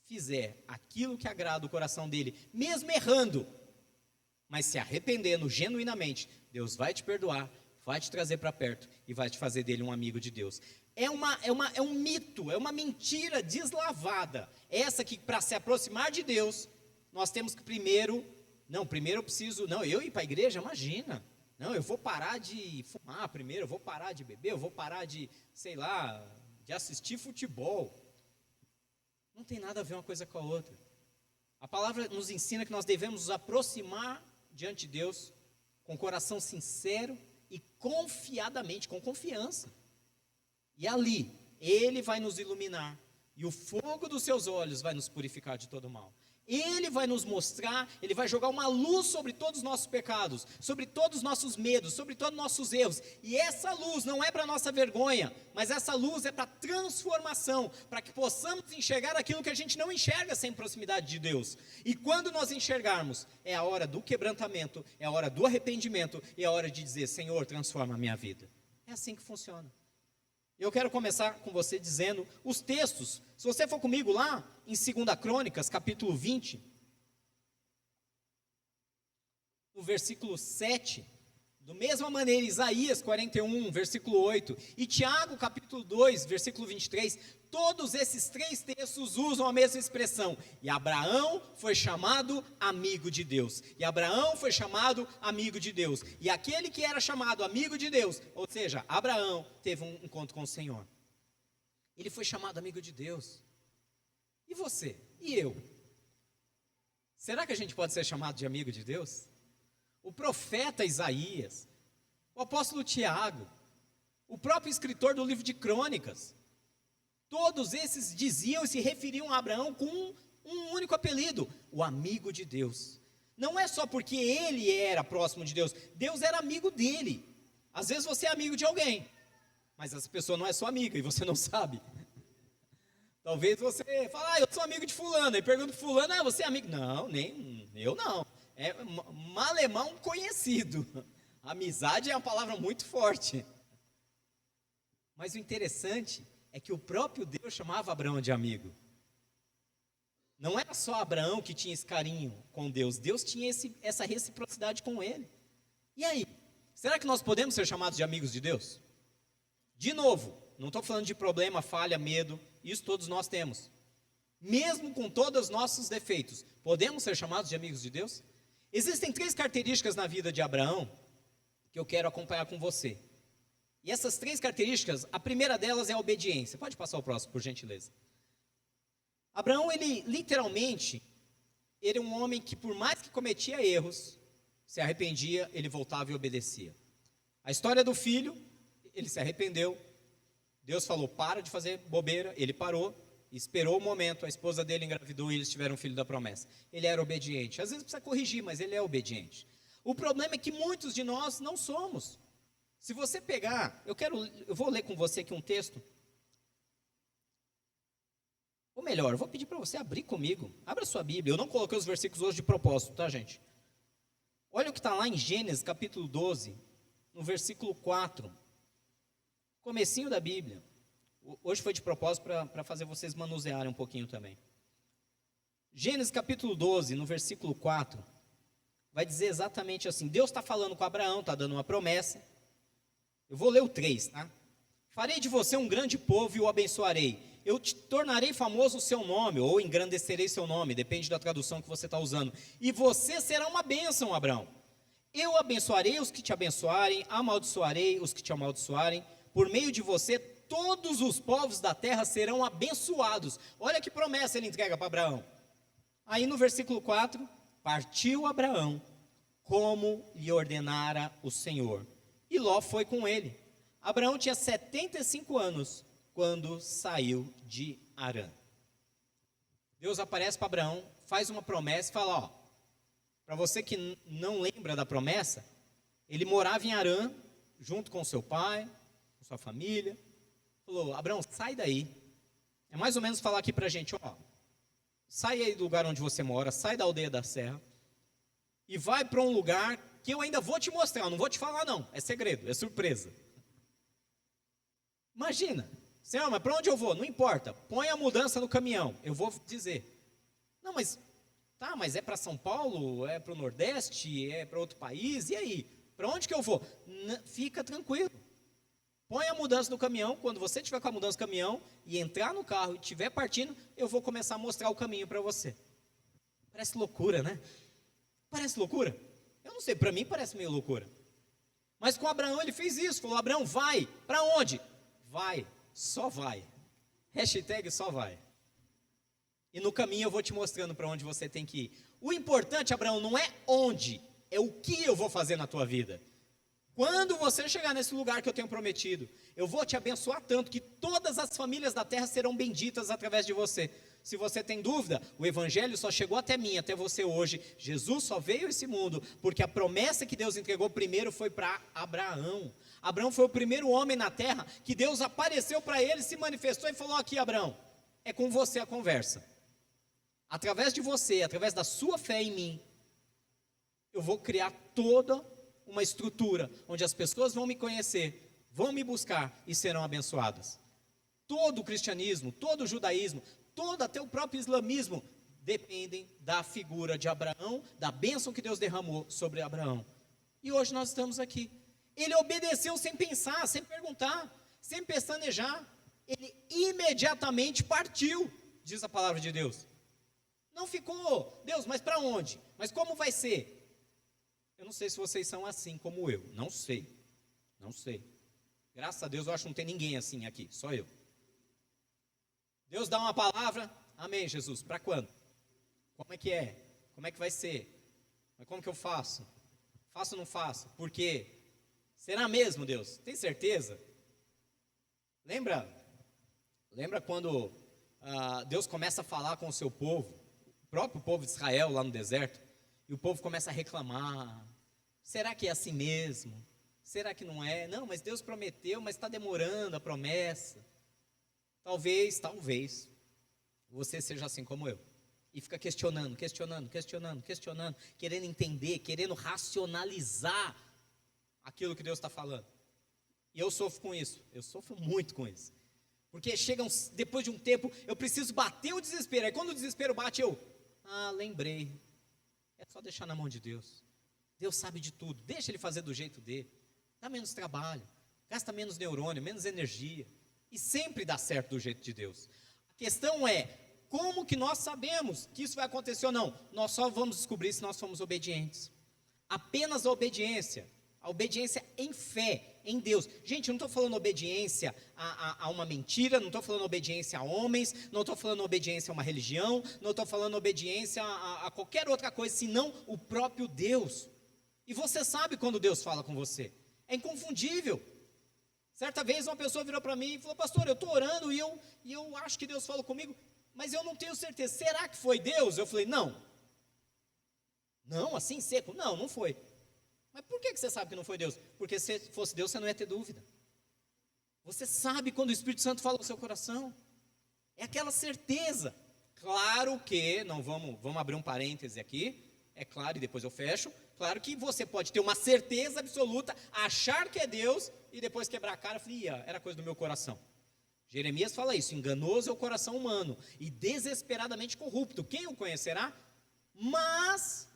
fizer aquilo que agrada o coração dele, mesmo errando, mas se arrependendo genuinamente, Deus vai te perdoar, vai te trazer para perto e vai te fazer dele um amigo de Deus. É um mito, é uma mentira deslavada. Essa que para se aproximar de Deus, nós temos que primeiro eu preciso, eu ir para a igreja, imagina. Não, eu vou parar de fumar primeiro, eu vou parar de beber, eu vou parar de, de assistir futebol. Não tem nada a ver uma coisa com a outra. A palavra nos ensina que nós devemos nos aproximar diante de Deus com coração sincero e confiadamente, com confiança. E ali, Ele vai nos iluminar, e o fogo dos seus olhos vai nos purificar de todo mal. Ele vai nos mostrar, Ele vai jogar uma luz sobre todos os nossos pecados, sobre todos os nossos medos, sobre todos os nossos erros. E essa luz não é para nossa vergonha, mas essa luz é para transformação, para que possamos enxergar aquilo que a gente não enxerga sem proximidade de Deus. E quando nós enxergarmos, é a hora do quebrantamento, é a hora do arrependimento, e é a hora de dizer, Senhor, transforma a minha vida. É assim que funciona. Eu quero começar com você dizendo os textos. Se você for comigo lá em 2 Crônicas, capítulo 20, no versículo 7, do mesma maneira Isaías 41, versículo 8, e Tiago capítulo 2, versículo 23, todos esses 3 textos usam a mesma expressão. E Abraão foi chamado amigo de Deus. E Abraão foi chamado amigo de Deus. E aquele que era chamado amigo de Deus, ou seja, Abraão, teve um encontro com o Senhor. Ele foi chamado amigo de Deus. E você? E eu? Será que a gente pode ser chamado de amigo de Deus? O profeta Isaías, o apóstolo Tiago, o próprio escritor do livro de Crônicas, todos esses diziam e se referiam a Abraão com um único apelido, o amigo de Deus. Não é só porque ele era próximo de Deus, Deus era amigo dele. Às vezes você é amigo de alguém, mas essa pessoa não é sua amiga e você não sabe. Talvez você fale, eu sou amigo de fulano, e pergunta para fulano, você é amigo? Não, nem eu não. É malemão conhecido. Amizade é uma palavra muito forte. Mas o interessante é que o próprio Deus chamava Abraão de amigo. Não era só Abraão que tinha esse carinho com Deus, Deus tinha essa reciprocidade com ele. E aí, será que nós podemos ser chamados de amigos de Deus? De novo, não estou falando de problema, falha, medo, isso todos nós temos. Mesmo com todos os nossos defeitos, podemos ser chamados de amigos de Deus? Existem 3 características na vida de Abraão que eu quero acompanhar com você. E essas 3 características, a primeira delas é a obediência. Pode passar o próximo, por gentileza. Abraão, ele literalmente, ele é um homem que por mais que cometia erros, se arrependia, ele voltava e obedecia. A história do filho, ele se arrependeu, Deus falou, para de fazer bobeira, ele parou, esperou o momento, a esposa dele engravidou e eles tiveram um filho da promessa. Ele era obediente, às vezes precisa corrigir, mas ele é obediente. O problema é que muitos de nós não somos. Se você pegar, eu vou ler com você aqui um texto, ou melhor, eu vou pedir para você abrir comigo, abra sua Bíblia, eu não coloquei os versículos hoje de propósito, tá gente? Olha o que está lá em Gênesis capítulo 12, no versículo 4, comecinho da Bíblia. Hoje foi de propósito para fazer vocês manusearem um pouquinho também. Gênesis capítulo 12, no versículo 4, vai dizer exatamente assim, Deus está falando com Abraão, está dando uma promessa. Eu vou ler o 3, tá? Farei de você um grande povo e o abençoarei. Eu te tornarei famoso o seu nome, ou engrandecerei seu nome, depende da tradução que você está usando. E você será uma bênção, Abraão. Eu abençoarei os que te abençoarem, amaldiçoarei os que te amaldiçoarem. Por meio de você, todos os povos da terra serão abençoados. Olha que promessa ele entrega para Abraão. Aí no versículo 4, partiu Abraão, como lhe ordenara o Senhor. E Ló foi com ele. Abraão tinha 75 anos quando saiu de Harã. Deus aparece para Abraão, faz uma promessa e fala, ó, para você que não lembra da promessa, ele morava em Harã, junto com seu pai, com sua família. Falou, Abraão, sai daí. É mais ou menos falar aqui para a gente, ó, sai aí do lugar onde você mora, sai da aldeia da serra, e vai para um lugar que eu ainda vou te mostrar, eu não vou te falar não, é segredo, é surpresa. Imagina, Senhor, mas para onde eu vou? Não importa, põe a mudança no caminhão, eu vou dizer. Não, mas, tá, mas é para São Paulo, é para o Nordeste, é para outro país, e aí? Para onde que eu vou? Fica tranquilo. Põe a mudança no caminhão, quando você estiver com a mudança no caminhão, e entrar no carro e estiver partindo, eu vou começar a mostrar o caminho para você. Parece loucura, né? Parece loucura? Eu não sei, para mim parece meio loucura. Mas com Abraão ele fez isso, falou, Abraão, vai, para onde? Vai, só vai. Hashtag só vai. E no caminho eu vou te mostrando para onde você tem que ir. O importante, Abraão, não é onde, é o que eu vou fazer na tua vida. Quando você chegar nesse lugar que eu tenho prometido, eu vou te abençoar tanto que todas as famílias da terra serão benditas através de você. Se você tem dúvida, o evangelho só chegou até mim, até você hoje. Jesus só veio a esse mundo porque a promessa que Deus entregou primeiro foi para Abraão. Abraão foi o primeiro homem na terra que Deus apareceu para ele, se manifestou e falou, aqui Abraão, é com você a conversa. Através de você, através da sua fé em mim, eu vou criar toda uma estrutura onde as pessoas vão me conhecer, vão me buscar e serão abençoadas. Todo o cristianismo, todo o judaísmo, todo até o próprio islamismo dependem da figura de Abraão, da bênção que Deus derramou sobre Abraão. E hoje nós estamos aqui. Ele obedeceu sem pensar, sem perguntar, sem pestanejar. Ele imediatamente partiu, diz a palavra de Deus. Não ficou, Deus, mas para onde? Mas como vai ser? Eu não sei se vocês são assim como eu, não sei. Graças a Deus eu acho que não tem ninguém assim aqui, só eu. Deus dá uma palavra, amém Jesus, para quando? Como é que é? Como é que vai ser? Mas como que eu faço? Faço ou não faço? Por quê? Será mesmo, Deus? Tem certeza? Lembra quando Deus começa a falar com o seu povo, o próprio povo de Israel lá no deserto, e o povo começa a reclamar, será que é assim mesmo? Será que não é? Não, mas Deus prometeu, mas está demorando a promessa. Talvez, você seja assim como eu, e fica questionando, querendo entender, querendo racionalizar aquilo que Deus está falando. E eu sofro com isso, eu sofro muito com isso. Porque depois de um tempo, eu preciso bater o desespero. Aí quando o desespero bate, lembrei. É só deixar na mão de Deus. Deus sabe de tudo. Deixa Ele fazer do jeito dele. Dá menos trabalho, gasta menos neurônio, menos energia. E sempre dá certo do jeito de Deus. A questão é, como que nós sabemos que isso vai acontecer ou não? Nós só vamos descobrir se nós somos obedientes. Apenas a obediência em fé, em Deus. Gente, eu não estou falando obediência a uma mentira, não estou falando obediência a homens, não estou falando obediência a uma religião, não estou falando obediência a qualquer outra coisa, senão o próprio Deus. E você sabe quando Deus fala com você. É inconfundível. Certa vez uma pessoa virou para mim e falou: pastor, eu estou orando e eu acho que Deus falou comigo, mas eu não tenho certeza. Será que foi Deus? Eu falei: não. Não, assim seco? Não, não foi. Mas por que você sabe que não foi Deus? Porque se fosse Deus, você não ia ter dúvida. Você sabe quando o Espírito Santo fala no seu coração. É aquela certeza. Claro que, não vamos abrir um parêntese aqui, é claro, e depois eu fecho. Claro que você pode ter uma certeza absoluta, achar que é Deus, e depois quebrar a cara e falar: era coisa do meu coração. Jeremias fala isso: enganoso é o coração humano, e desesperadamente corrupto. Quem o conhecerá? Mas,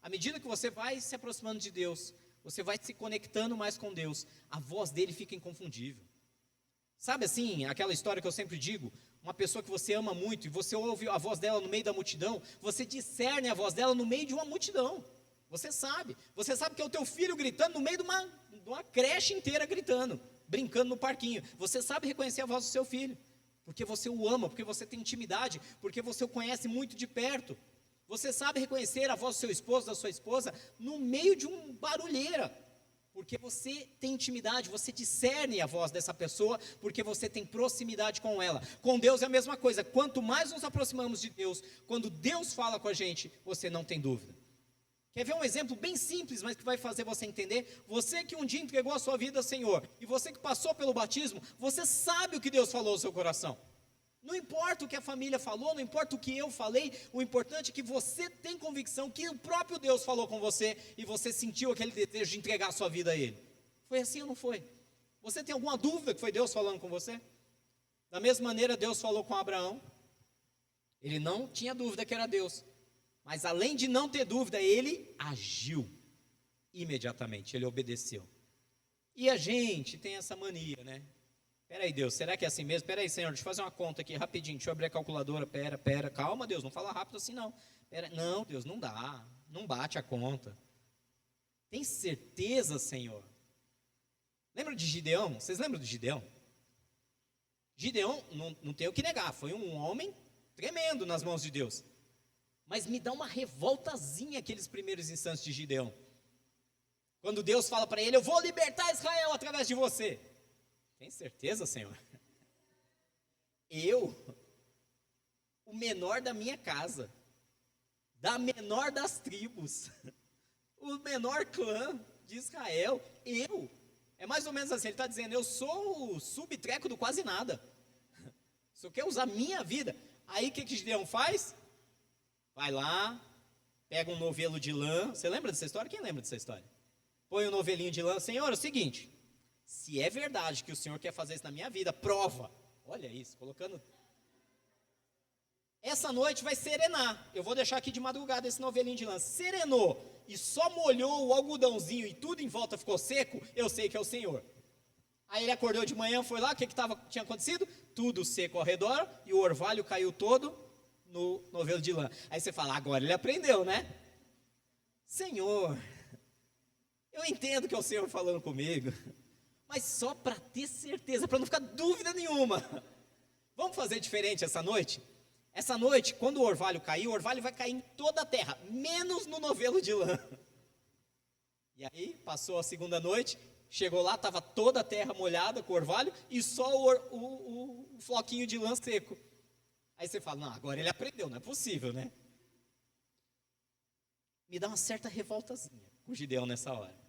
à medida que você vai se aproximando de Deus, você vai se conectando mais com Deus, a voz dele fica inconfundível. Sabe assim, aquela história que eu sempre digo, uma pessoa que você ama muito, e você ouve a voz dela no meio da multidão, você discerne a voz dela no meio de uma multidão. Você sabe que é o teu filho gritando no meio de uma creche inteira gritando, brincando no parquinho. Você sabe reconhecer a voz do seu filho, porque você o ama, porque você tem intimidade, porque você o conhece muito de perto. Você sabe reconhecer a voz do seu esposo, da sua esposa, no meio de uma barulheira, porque você tem intimidade, você discerne a voz dessa pessoa, porque você tem proximidade com ela. Com Deus é a mesma coisa. Quanto mais nos aproximamos de Deus, quando Deus fala com a gente, você não tem dúvida. Quer ver um exemplo bem simples, mas que vai fazer você entender? Você que um dia entregou a sua vida ao Senhor, e você que passou pelo batismo, você sabe o que Deus falou no seu coração. Não importa o que a família falou, não importa o que eu falei, o importante é que você tem convicção que o próprio Deus falou com você, e você sentiu aquele desejo de entregar a sua vida a Ele. Foi assim ou não foi? Você tem alguma dúvida que foi Deus falando com você? Da mesma maneira, Deus falou com Abraão. Ele não tinha dúvida que era Deus, mas além de não ter dúvida, ele agiu imediatamente, ele obedeceu. E a gente tem essa mania, né? Peraí, Deus, será que é assim mesmo? Peraí, Senhor, deixa eu fazer uma conta aqui rapidinho, deixa eu abrir a calculadora. Pera, calma, Deus, não fala rápido assim não. Não, Deus, não dá, não bate a conta. Tem certeza, Senhor? Lembra de Gideão? Vocês lembram de Gideão? Gideão, não tenho o que negar, foi um homem tremendo nas mãos de Deus. Mas me dá uma revoltazinha aqueles primeiros instantes de Gideão. Quando Deus fala para ele: eu vou libertar Israel através de você. Tem certeza, Senhor? Eu, o menor da minha casa, da menor das tribos, o menor clã de Israel, é mais ou menos assim, ele está dizendo: eu sou o subtreco do quase nada. Só quer usar minha vida. Aí o que Gideão faz? Vai lá, pega um novelo de lã. Você lembra dessa história? Quem lembra dessa história? Põe um novelinho de lã. Senhor, é o seguinte: se é verdade que o Senhor quer fazer isso na minha vida, prova. Olha isso, colocando. Essa noite vai serenar. Eu vou deixar aqui de madrugada esse novelinho de lã. Serenou e só molhou o algodãozinho e tudo em volta ficou seco, eu sei que é o Senhor. Aí ele acordou de manhã, foi lá, o que tinha acontecido? Tudo seco ao redor e o orvalho caiu todo no novelo de lã. Aí você fala: agora ele aprendeu, né? Senhor, eu entendo que é o Senhor falando comigo, mas só para ter certeza, para não ficar dúvida nenhuma. Vamos fazer diferente essa noite? Essa noite, quando o orvalho cair, o orvalho vai cair em toda a terra, menos no novelo de lã. E aí, passou a segunda noite, chegou lá, estava toda a terra molhada com o orvalho e só o floquinho de lã seco. Aí você fala: não, agora ele aprendeu, não é possível, né? Me dá uma certa revoltazinha com Gideão nessa hora.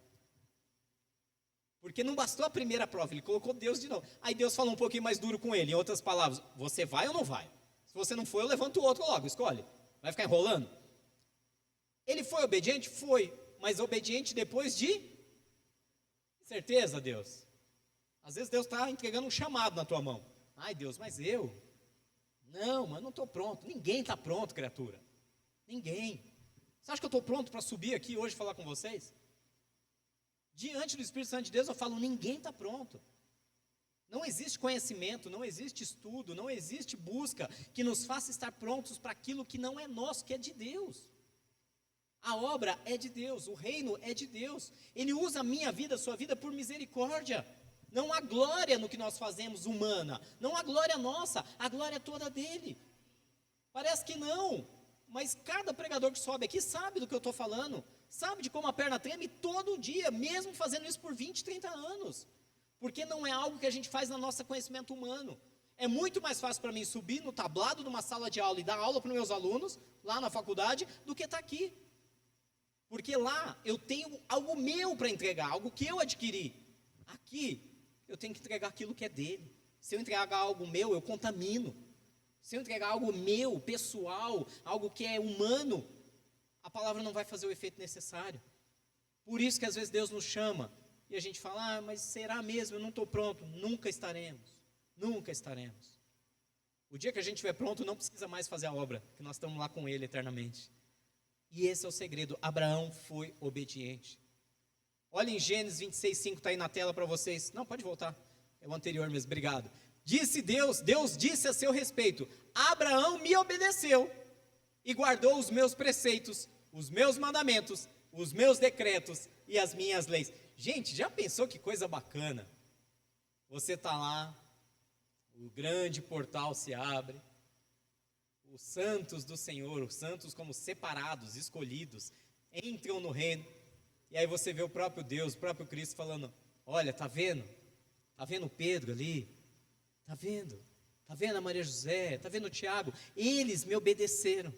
Porque não bastou a primeira prova, ele colocou Deus de novo. Aí Deus falou um pouquinho mais duro com ele, em outras palavras: você vai ou não vai? Se você não for, eu levanto o outro logo, escolhe. Vai ficar enrolando? Ele foi obediente? Foi, mas obediente depois de certeza, Deus. Às vezes Deus está entregando um chamado na tua mão. Ai, Deus, mas eu? Não, mas não estou pronto. Ninguém está pronto, criatura. Ninguém. Você acha que eu estou pronto para subir aqui hoje e falar com vocês? Diante do Espírito Santo de Deus, eu falo, ninguém está pronto. Não existe conhecimento, não existe estudo, não existe busca que nos faça estar prontos para aquilo que não é nosso, que é de Deus. A obra é de Deus, o reino é de Deus. Ele usa a minha vida, a sua vida, por misericórdia. Não há glória no que nós fazemos humana, não há glória nossa, a glória é toda dele. Parece que não, mas cada pregador que sobe aqui sabe do que eu estou falando, sabe de como a perna treme todo dia, mesmo fazendo isso por 20, 30 anos. Porque não é algo que a gente faz no nosso conhecimento humano. É muito mais fácil para mim subir no tablado de uma sala de aula e dar aula para os meus alunos, lá na faculdade, do que estar aqui. Porque lá eu tenho algo meu para entregar, algo que eu adquiri. Aqui eu tenho que entregar aquilo que é dele. Se eu entregar algo meu, eu contamino. Se eu entregar algo meu, pessoal, algo que é humano, a palavra não vai fazer o efeito necessário. Por isso que às vezes Deus nos chama e a gente fala, mas será mesmo? Eu não estou pronto. Nunca estaremos. Nunca estaremos. O dia que a gente estiver pronto, não precisa mais fazer a obra, que nós estamos lá com Ele eternamente. E esse é o segredo. Abraão foi obediente. Olha em Gênesis 26:5, está aí na tela para vocês. Não, pode voltar. É o anterior mesmo, obrigado. Disse Deus disse a seu respeito, Abraão me obedeceu e guardou os meus preceitos, os meus mandamentos, os meus decretos e as minhas leis. Gente, já pensou que coisa bacana? Você está lá, o grande portal se abre, os santos do Senhor, os santos como separados, escolhidos, entram no reino, e aí você vê o próprio Deus, o próprio Cristo falando, olha, está vendo? Está vendo o Pedro ali? Está vendo? Está vendo a Maria José? Está vendo o Tiago? Eles me obedeceram,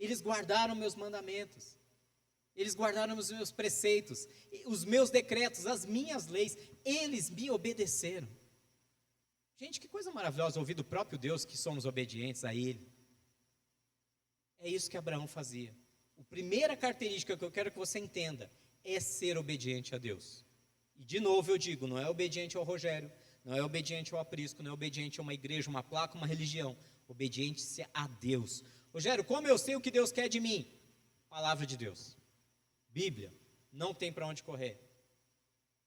eles guardaram meus mandamentos, eles guardaram os meus preceitos, os meus decretos, as minhas leis, eles me obedeceram. Gente, que coisa maravilhosa ouvir do próprio Deus que somos obedientes a Ele. É isso que Abraão fazia. A primeira característica que eu quero que você entenda é ser obediente a Deus. E de novo eu digo, não é obediente ao Rogério, não é obediente ao aprisco, não é obediente a uma igreja, uma placa, uma religião. Obediente a Deus. Rogério, como eu sei o que Deus quer de mim? Palavra de Deus. Bíblia. Não tem para onde correr.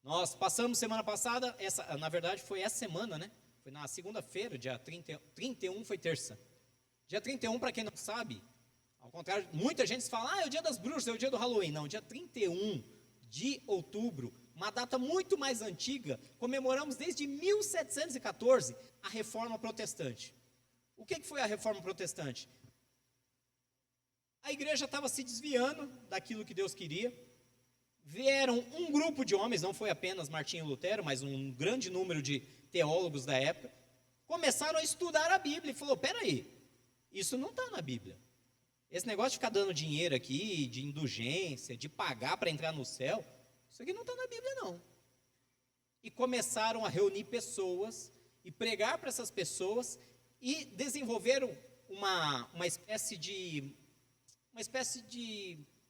Nós passamos semana passada, na verdade foi essa semana, né? Foi na segunda-feira, dia 31 foi terça. Dia 31, para quem não sabe, ao contrário, muita gente fala, é o dia das bruxas, é o dia do Halloween. Não, dia 31 de outubro, uma data muito mais antiga, comemoramos desde 1714 a Reforma Protestante. O que foi a Reforma Protestante? A igreja estava se desviando daquilo que Deus queria. Vieram um grupo de homens, não foi apenas Martinho Lutero, mas um grande número de teólogos da época, começaram a estudar a Bíblia e falou, peraí, isso não está na Bíblia. Esse negócio de ficar dando dinheiro aqui, de indulgência, de pagar para entrar no céu, isso aqui não está na Bíblia não. E começaram a reunir pessoas e pregar para essas pessoas e desenvolveram uma espécie de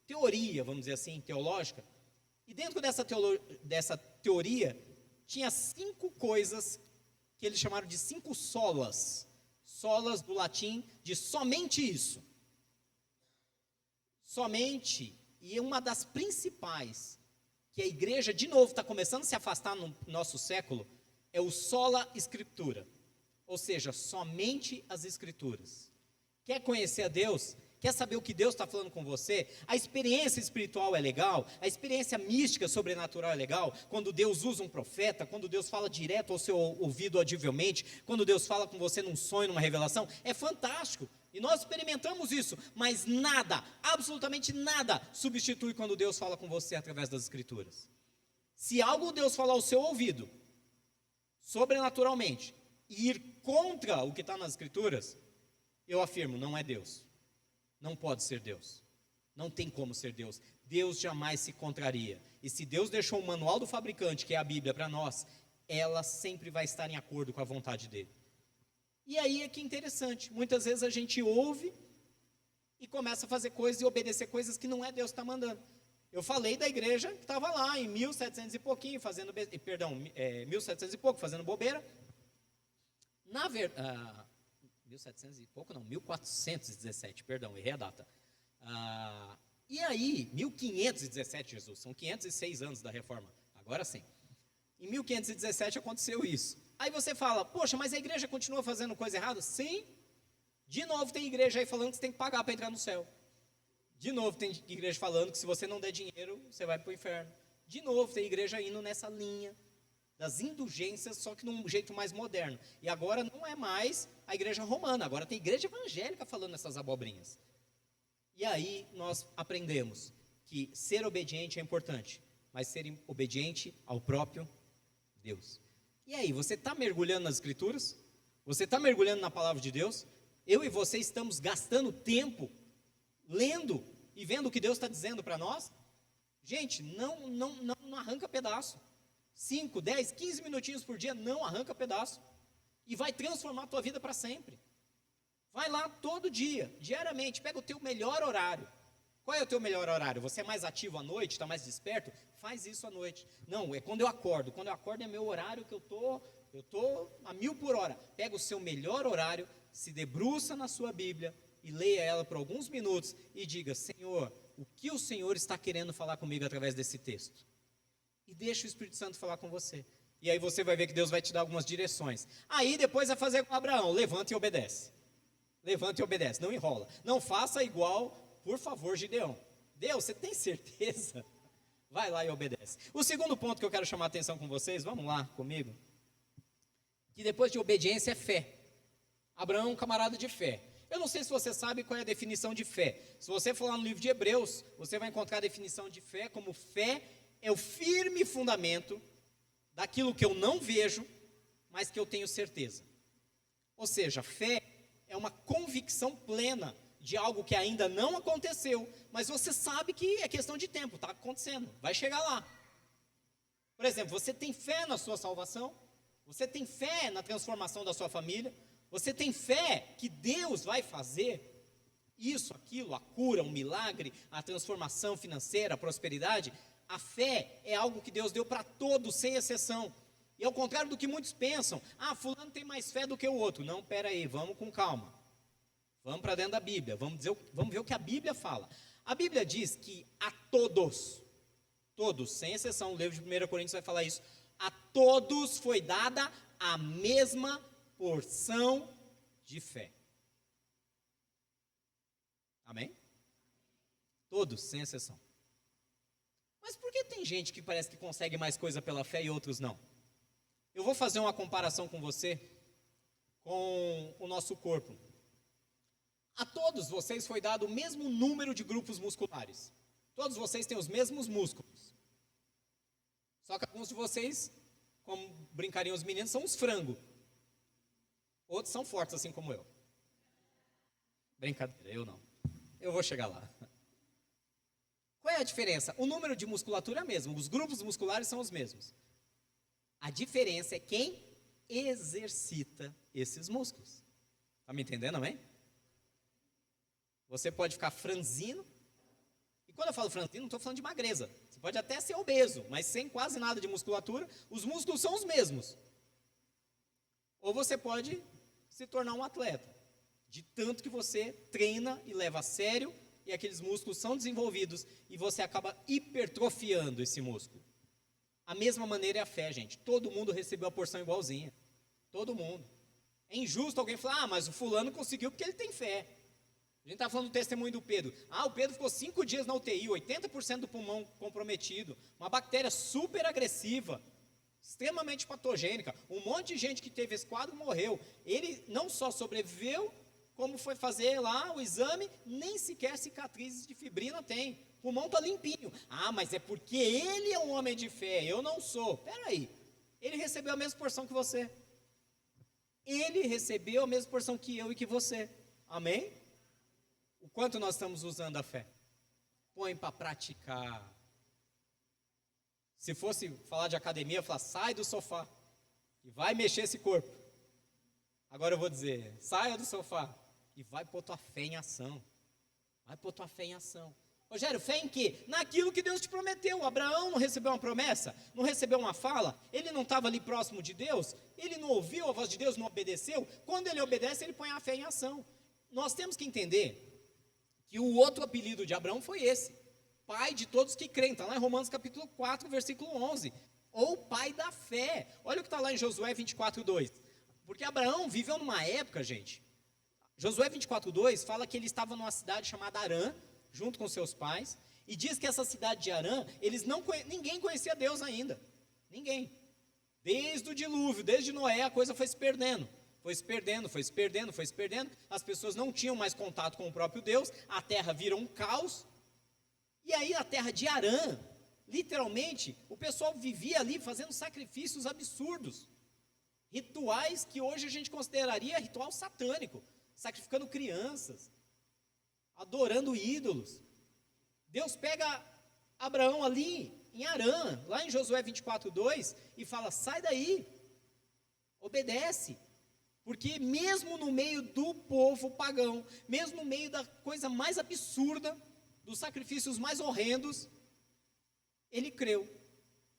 teoria, vamos dizer assim, teológica. E dentro dessa teoria, tinha 5 coisas que eles chamaram de 5 solas. Solas do latim de somente isso. Somente, e uma das principais, que a igreja de novo está começando a se afastar no nosso século, é o sola escritura. Ou seja, somente as escrituras. Quer conhecer a Deus? Quer saber o que Deus está falando com você? A experiência espiritual é legal? A experiência mística, sobrenatural é legal? Quando Deus usa um profeta, quando Deus fala direto ao seu ouvido audivelmente, quando Deus fala com você num sonho, numa revelação, é fantástico. E nós experimentamos isso, mas nada, absolutamente nada, substitui quando Deus fala com você através das Escrituras. Se algo Deus falar ao seu ouvido, sobrenaturalmente, e ir contra o que está nas Escrituras, eu afirmo, não é Deus. Não pode ser Deus. Não tem como ser Deus. Deus jamais se contraria. E se Deus deixou o manual do fabricante, que é a Bíblia, para nós, ela sempre vai estar em acordo com a vontade dele. E aí é que é interessante. Muitas vezes a gente ouve e começa a fazer coisas e obedecer coisas que não é Deus que está mandando. Eu falei da igreja que estava lá em 1700 e pouquinho, 1700 e pouco, fazendo bobeira. Na verdade, 1700 e pouco não, 1417, perdão, errei a data. E aí, 1517, Jesus, são 506 anos da reforma, agora sim. Em 1517 aconteceu isso. Aí você fala, poxa, mas a igreja continua fazendo coisa errada? Sim. De novo tem igreja aí falando que você tem que pagar para entrar no céu. De novo tem igreja falando que se você não der dinheiro, você vai para o inferno. De novo tem igreja indo nessa linha das indulgências, só que num jeito mais moderno. E agora não é mais a igreja romana, agora tem igreja evangélica falando essas abobrinhas. E aí nós aprendemos que ser obediente é importante, mas ser obediente ao próprio Deus. E aí, você está mergulhando nas Escrituras? Você está mergulhando na palavra de Deus? Eu e você estamos gastando tempo lendo e vendo o que Deus está dizendo para nós? Gente, não arranca pedaço. 5, 10, 15 minutinhos por dia não arranca pedaço. E vai transformar a tua vida para sempre. Vai lá todo dia, diariamente, pega o teu melhor horário. Qual é o teu melhor horário? Você é mais ativo à noite, está mais desperto? Faz isso à noite. Não, é quando eu acordo. Quando eu acordo é meu horário que eu tô a 1000 por hora. Pega o seu melhor horário, se debruça na sua Bíblia e leia ela por alguns minutos e diga, Senhor, o que o Senhor está querendo falar comigo através desse texto? E deixa o Espírito Santo falar com você. E aí você vai ver que Deus vai te dar algumas direções. Aí depois vai fazer com Abraão, levanta e obedece. Levanta e obedece, não enrola. Não faça igual, por favor, Gideão. Deus, você tem certeza? Vai lá e obedece. O segundo ponto que eu quero chamar a atenção com vocês, vamos lá comigo. Que depois de obediência é fé. Abraão é um camarada de fé. Eu não sei se você sabe qual é a definição de fé. Se você for lá no livro de Hebreus, você vai encontrar a definição de fé como fé é o firme fundamento daquilo que eu não vejo, mas que eu tenho certeza. Ou seja, fé é uma convicção plena de algo que ainda não aconteceu, mas você sabe que é questão de tempo, está acontecendo, vai chegar lá. Por exemplo, você tem fé na sua salvação, você tem fé na transformação da sua família, você tem fé que Deus vai fazer isso, aquilo, a cura, um milagre, a transformação financeira, a prosperidade. A fé é algo que Deus deu para todos, sem exceção. E ao contrário do que muitos pensam, fulano tem mais fé do que o outro. Não, espera aí, vamos com calma. Vamos para dentro da Bíblia, vamos ver o que a Bíblia fala. A Bíblia diz que a todos, sem exceção, o livro de 1 Coríntios vai falar isso, a todos foi dada a mesma porção de fé. Amém? Todos, sem exceção. Mas por que tem gente que parece que consegue mais coisa pela fé e outros não? Eu vou fazer uma comparação com você com o nosso corpo. A todos vocês foi dado o mesmo número de grupos musculares. Todos vocês têm os mesmos músculos. Só que alguns de vocês, como brincariam os meninos, são uns frangos. Outros são fortes, assim como eu. Brincadeira, eu não. Eu vou chegar lá. Qual é a diferença? O número de musculatura é o mesmo, os grupos musculares são os mesmos. A diferença é quem exercita esses músculos. Está me entendendo, amém? Você pode ficar franzino, e quando eu falo franzino, não estou falando de magreza. Você pode até ser obeso, mas sem quase nada de musculatura, os músculos são os mesmos. Ou você pode se tornar um atleta, de tanto que você treina e leva a sério, e aqueles músculos são desenvolvidos, e você acaba hipertrofiando esse músculo. A mesma maneira é a fé, gente. Todo mundo recebeu a porção igualzinha. Todo mundo. É injusto alguém falar, mas o fulano conseguiu porque ele tem fé. A gente está falando do testemunho do Pedro. O Pedro ficou 5 dias na UTI, 80% do pulmão comprometido, uma bactéria super agressiva, extremamente patogênica. Um monte de gente que teve esse quadro morreu. Ele não só sobreviveu, como foi fazer lá o exame, nem sequer cicatrizes de fibrina tem. O pulmão está limpinho. Mas é porque ele é um homem de fé, eu não sou. Espera aí, ele recebeu a mesma porção que você. Ele recebeu a mesma porção que eu e que você. Amém? O quanto nós estamos usando a fé? Põe para praticar. Se fosse falar de academia, eu falar, sai do sofá e vai mexer esse corpo. Agora eu vou dizer, saia do sofá e vai pôr tua fé em ação. Vai pôr tua fé em ação. Rogério, fé em quê? Naquilo que Deus te prometeu. Abraão não recebeu uma promessa? Não recebeu uma fala? Ele não estava ali próximo de Deus? Ele não ouviu a voz de Deus, não obedeceu? Quando ele obedece, ele põe a fé em ação. Nós temos que entender que o outro apelido de Abraão foi esse. Pai de todos que creem. Está lá em Romanos capítulo 4, versículo 11. Ou pai da fé. Olha o que está lá em Josué 24:2. Porque Abraão viveu numa época, gente. Josué 24:2 fala que ele estava numa cidade chamada Harã, junto com seus pais, e diz que essa cidade de Harã, ninguém conhecia Deus ainda, ninguém, desde o dilúvio, desde Noé, a coisa foi se perdendo, as pessoas não tinham mais contato com o próprio Deus, a terra vira um caos, e aí a terra de Harã, literalmente, o pessoal vivia ali fazendo sacrifícios absurdos, rituais que hoje a gente consideraria ritual satânico, sacrificando crianças, adorando ídolos. Deus pega Abraão ali em Harã, lá em Josué 24:2, e fala: sai daí, obedece, porque mesmo no meio do povo pagão, mesmo no meio da coisa mais absurda, dos sacrifícios mais horrendos, ele creu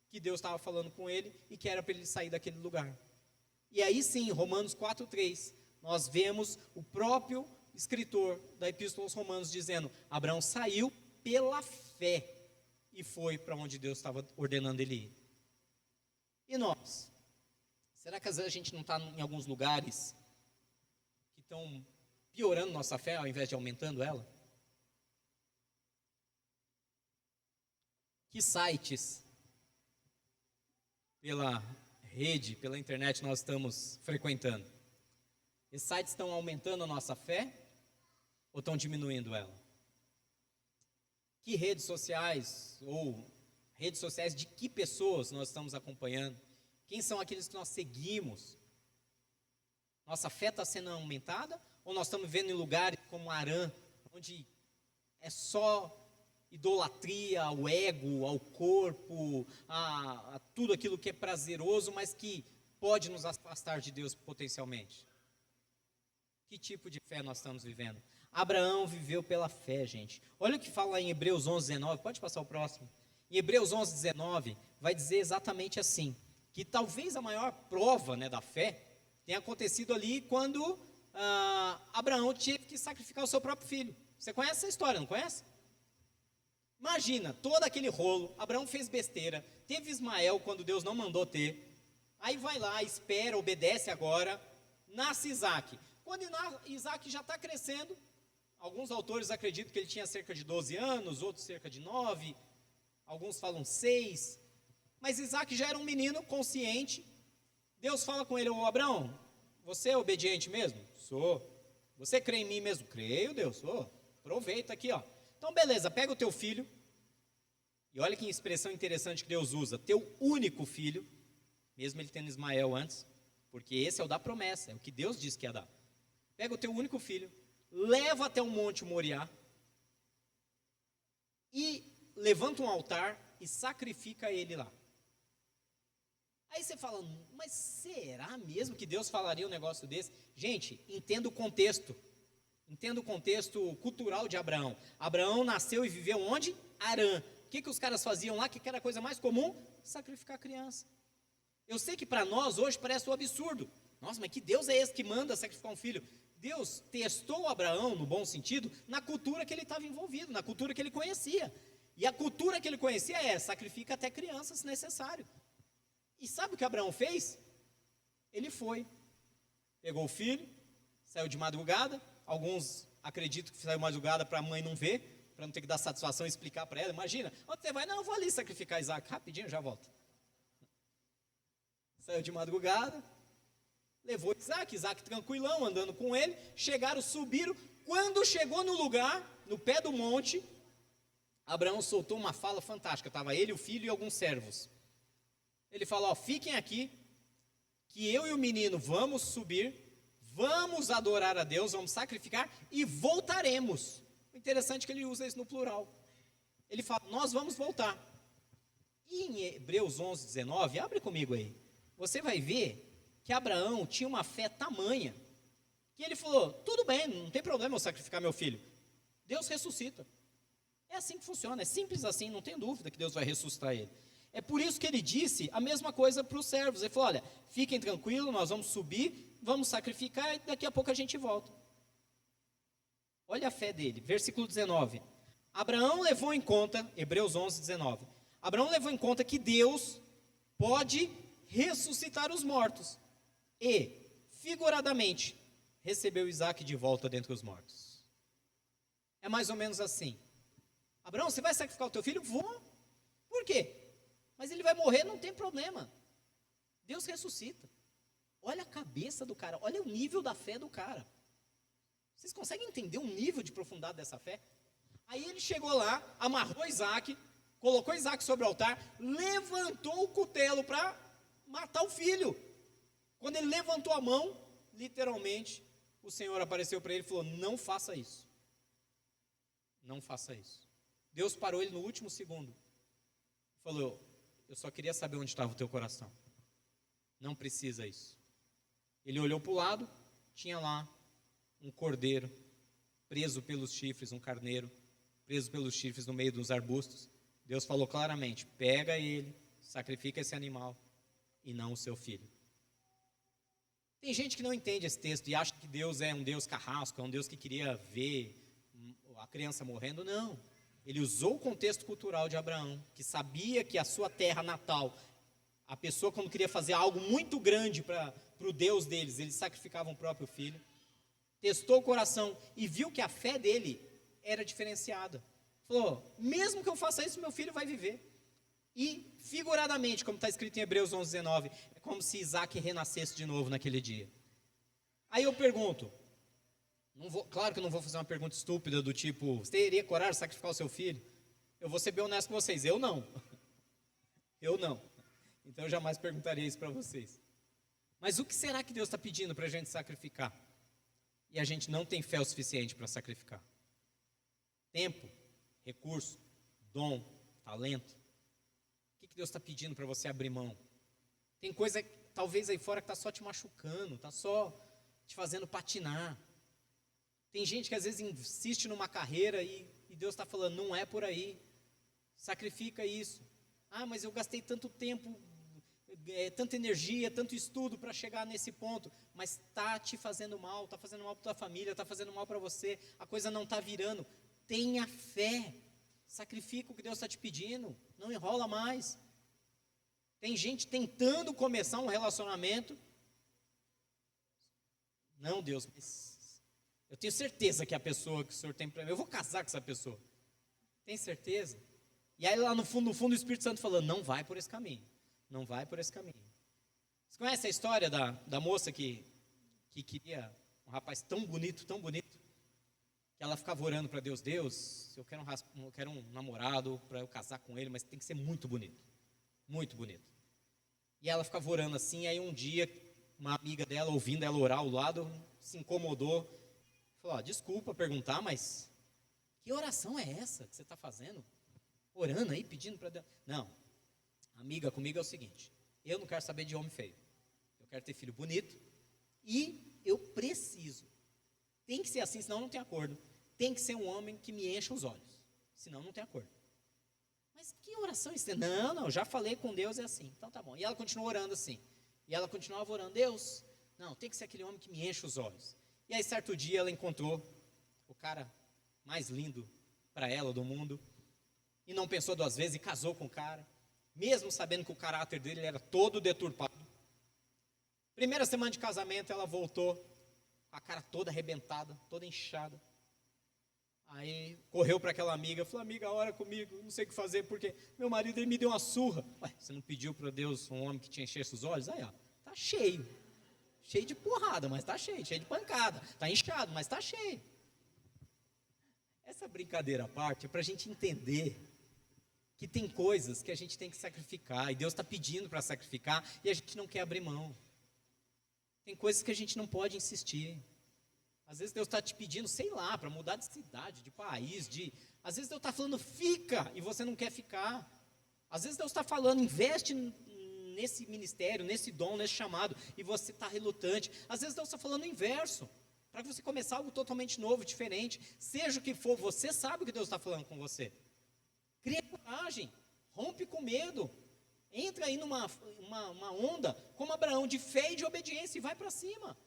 que Deus estava falando com ele e que era para ele sair daquele lugar. E aí sim, Romanos 4:3, nós vemos o próprio escritor da Epístola aos Romanos dizendo: Abraão saiu pela fé e foi para onde Deus estava ordenando ele ir. E nós? Será que às vezes a gente não está em alguns lugares que estão piorando nossa fé ao invés de aumentando ela? Que sites pela rede, pela internet nós estamos frequentando? Esses sites estão aumentando a nossa fé ou estão diminuindo ela? Que redes sociais, ou redes sociais de que pessoas nós estamos acompanhando? Quem são aqueles que nós seguimos? Nossa fé está sendo aumentada? Ou nós estamos vivendo em lugares como Harã, onde é só idolatria ao ego, ao corpo, a tudo aquilo que é prazeroso, mas que pode nos afastar de Deus potencialmente? Que tipo de fé nós estamos vivendo? Abraão viveu pela fé, gente. Olha o que fala em Hebreus 11:19. Pode passar o próximo. Em Hebreus 11:19 vai dizer exatamente assim, que talvez a maior prova, da fé tenha acontecido ali quando Abraão teve que sacrificar o seu próprio filho. Você conhece essa história, não conhece? Imagina, todo aquele rolo, Abraão fez besteira, teve Ismael quando Deus não mandou ter, aí vai lá, espera, obedece agora, nasce Isaac. Quando Isaac já está crescendo, alguns autores acreditam que ele tinha cerca de 12 anos, outros cerca de 9, alguns falam 6, mas Isaac já era um menino consciente. Deus fala com ele: ô Abraão, você é obediente mesmo? Sou. Você crê em mim mesmo? Creio, Deus, sou. Aproveita aqui, ó. Então beleza, pega o teu filho, e olha que expressão interessante que Deus usa, teu único filho, mesmo ele tendo Ismael antes, porque esse é o da promessa, é o que Deus disse que ia dar. Pega o teu único filho, leva até o Monte Moriá, e levanta um altar e sacrifica ele lá. Aí você fala: mas será mesmo que Deus falaria um negócio desse? Gente, entenda o contexto. Entenda o contexto cultural de Abraão. Abraão nasceu e viveu onde? Harã. O que os caras faziam lá? Que era a coisa mais comum? Sacrificar criança. Eu sei que para nós hoje parece um absurdo. Nossa, mas que Deus é esse que manda sacrificar um filho? Deus testou Abraão, no bom sentido, na cultura que ele estava envolvido, na cultura que ele conhecia. E a cultura que ele conhecia sacrifica até criança se necessário. E sabe o que Abraão fez? Ele foi, pegou o filho, saiu de madrugada. Alguns acreditam que saiu de madrugada para a mãe não ver, para não ter que dar satisfação e explicar para ela. Imagina, onde você vai? Não, eu vou ali sacrificar Isaac, rapidinho, já volto. Saiu de madrugada, levou Isaac tranquilão, andando com ele, chegaram, subiram. Quando chegou no lugar, no pé do monte, Abraão soltou uma fala fantástica. Estava ele, o filho e alguns servos. Ele falou: ó, fiquem aqui, que eu e o menino vamos subir, vamos adorar a Deus, vamos sacrificar e voltaremos. O interessante é que ele usa isso no plural. Ele fala: nós vamos voltar. E em Hebreus 11:19, abre comigo aí, você vai ver que Abraão tinha uma fé tamanha, que ele falou: tudo bem, não tem problema eu sacrificar meu filho. Deus ressuscita. É assim que funciona, é simples assim, não tem dúvida que Deus vai ressuscitar ele. É por isso que ele disse a mesma coisa para os servos. Ele falou, olha, fiquem tranquilos, nós vamos subir, vamos sacrificar e daqui a pouco a gente volta. Olha a fé dele, versículo 19. Abraão levou em conta, Hebreus 11, 19. Abraão levou em conta que Deus pode ressuscitar os mortos. E, figuradamente, recebeu Isaac de volta dentre os mortos. É mais ou menos assim. Abraão, você vai sacrificar o teu filho? Vou. Por quê? Mas ele vai morrer, não tem problema. Deus ressuscita. Olha a cabeça do cara, olha o nível da fé do cara. Vocês conseguem entender o nível de profundidade dessa fé? Aí ele chegou lá, amarrou Isaac, colocou Isaac sobre o altar, levantou o cutelo para matar o filho. Quando ele levantou a mão, literalmente, o Senhor apareceu para ele e falou, não faça isso. Não faça isso. Deus parou ele no último segundo. Falou, eu só queria saber onde estava o teu coração. Não precisa isso. Ele olhou para o lado, tinha lá um cordeiro, preso pelos chifres, um carneiro, preso pelos chifres no meio dos arbustos. Deus falou claramente, pega ele, sacrifica esse animal e não o seu filho. Tem gente que não entende esse texto e acha que Deus é um Deus carrasco, é um Deus que queria ver a criança morrendo. Não. Ele usou o contexto cultural de Abraão, que sabia que a sua terra natal, a pessoa quando queria fazer algo muito grande para o Deus deles, eles sacrificavam o próprio filho. Testou o coração e viu que a fé dele era diferenciada. Falou, mesmo que eu faça isso, meu filho vai viver. E, figuradamente, como está escrito em Hebreus 11, 19, é como se Isaac renascesse de novo naquele dia. Aí eu pergunto, claro que eu não vou fazer uma pergunta estúpida do tipo, você teria coragem de sacrificar o seu filho? Eu vou ser bem honesto com vocês, eu não. Eu não. Então eu jamais perguntaria isso para vocês. Mas o que será que Deus está pedindo para a gente sacrificar? E a gente não tem fé o suficiente para sacrificar. Tempo, recurso, dom, talento. O que Deus está pedindo para você abrir mão? Tem coisa, talvez aí fora, que está só te machucando, está só te fazendo patinar. Tem gente que às vezes insiste numa carreira e Deus está falando, não é por aí. Sacrifica isso. Ah, mas eu gastei tanto tempo, tanta energia, tanto estudo para chegar nesse ponto. Mas está te fazendo mal, está fazendo mal para tua família, está fazendo mal para você. A coisa não está virando. Tenha fé. Sacrifica o que Deus está te pedindo. Não enrola mais. Tem gente tentando começar um relacionamento. Não, Deus, mas eu tenho certeza que a pessoa que o Senhor tem para mim, eu vou casar com essa pessoa. Tem certeza? E aí lá no fundo o Espírito Santo falando, não vai por esse caminho. Não vai por esse caminho. Você conhece a história da moça que queria um rapaz tão bonito, que ela ficava orando para Deus, eu quero um namorado para eu casar com ele, mas tem que ser muito bonito. Muito bonito. E ela ficava orando assim, aí um dia, uma amiga dela, ouvindo ela orar ao lado, se incomodou. Falou, desculpa perguntar, mas que oração é essa que você está fazendo? Orando aí, pedindo para Deus? Não, amiga, comigo é o seguinte, eu não quero saber de homem feio. Eu quero ter filho bonito e eu preciso. Tem que ser assim, senão não tem acordo. Tem que ser um homem que me encha os olhos, senão não tem acordo. Mas que oração é isso? Não, já falei com Deus, é assim. Então tá bom. E ela continuou orando assim. E ela continuava orando, Deus, não, tem que ser aquele homem que me enche os olhos. E aí certo dia ela encontrou o cara mais lindo para ela do mundo. E não pensou duas vezes e casou com o cara. Mesmo sabendo que o caráter dele era todo deturpado. Primeira semana de casamento ela voltou com a cara toda arrebentada, toda inchada. Aí correu para aquela amiga, falou, amiga, ora comigo, não sei o que fazer, porque meu marido ele me deu uma surra. Ué, você não pediu para Deus um homem que te enchesse os olhos? Aí ó, tá cheio de porrada, mas tá cheio de pancada, tá inchado, mas tá cheio. Essa brincadeira à parte é para a gente entender que tem coisas que a gente tem que sacrificar, e Deus está pedindo para sacrificar, e a gente não quer abrir mão. Tem coisas que a gente não pode insistir. Às vezes Deus está te pedindo, sei lá, para mudar de cidade, de país, às vezes Deus está falando, fica, e você não quer ficar. Às vezes Deus está falando, investe nesse ministério, nesse dom, nesse chamado, e você está relutante. Às vezes Deus está falando o inverso. para você começar algo totalmente novo, diferente. Seja o que for, você sabe o que Deus está falando com você. Cria coragem, rompe com medo. Entra aí numa uma onda, como Abraão, de fé e de obediência, e vai para cima.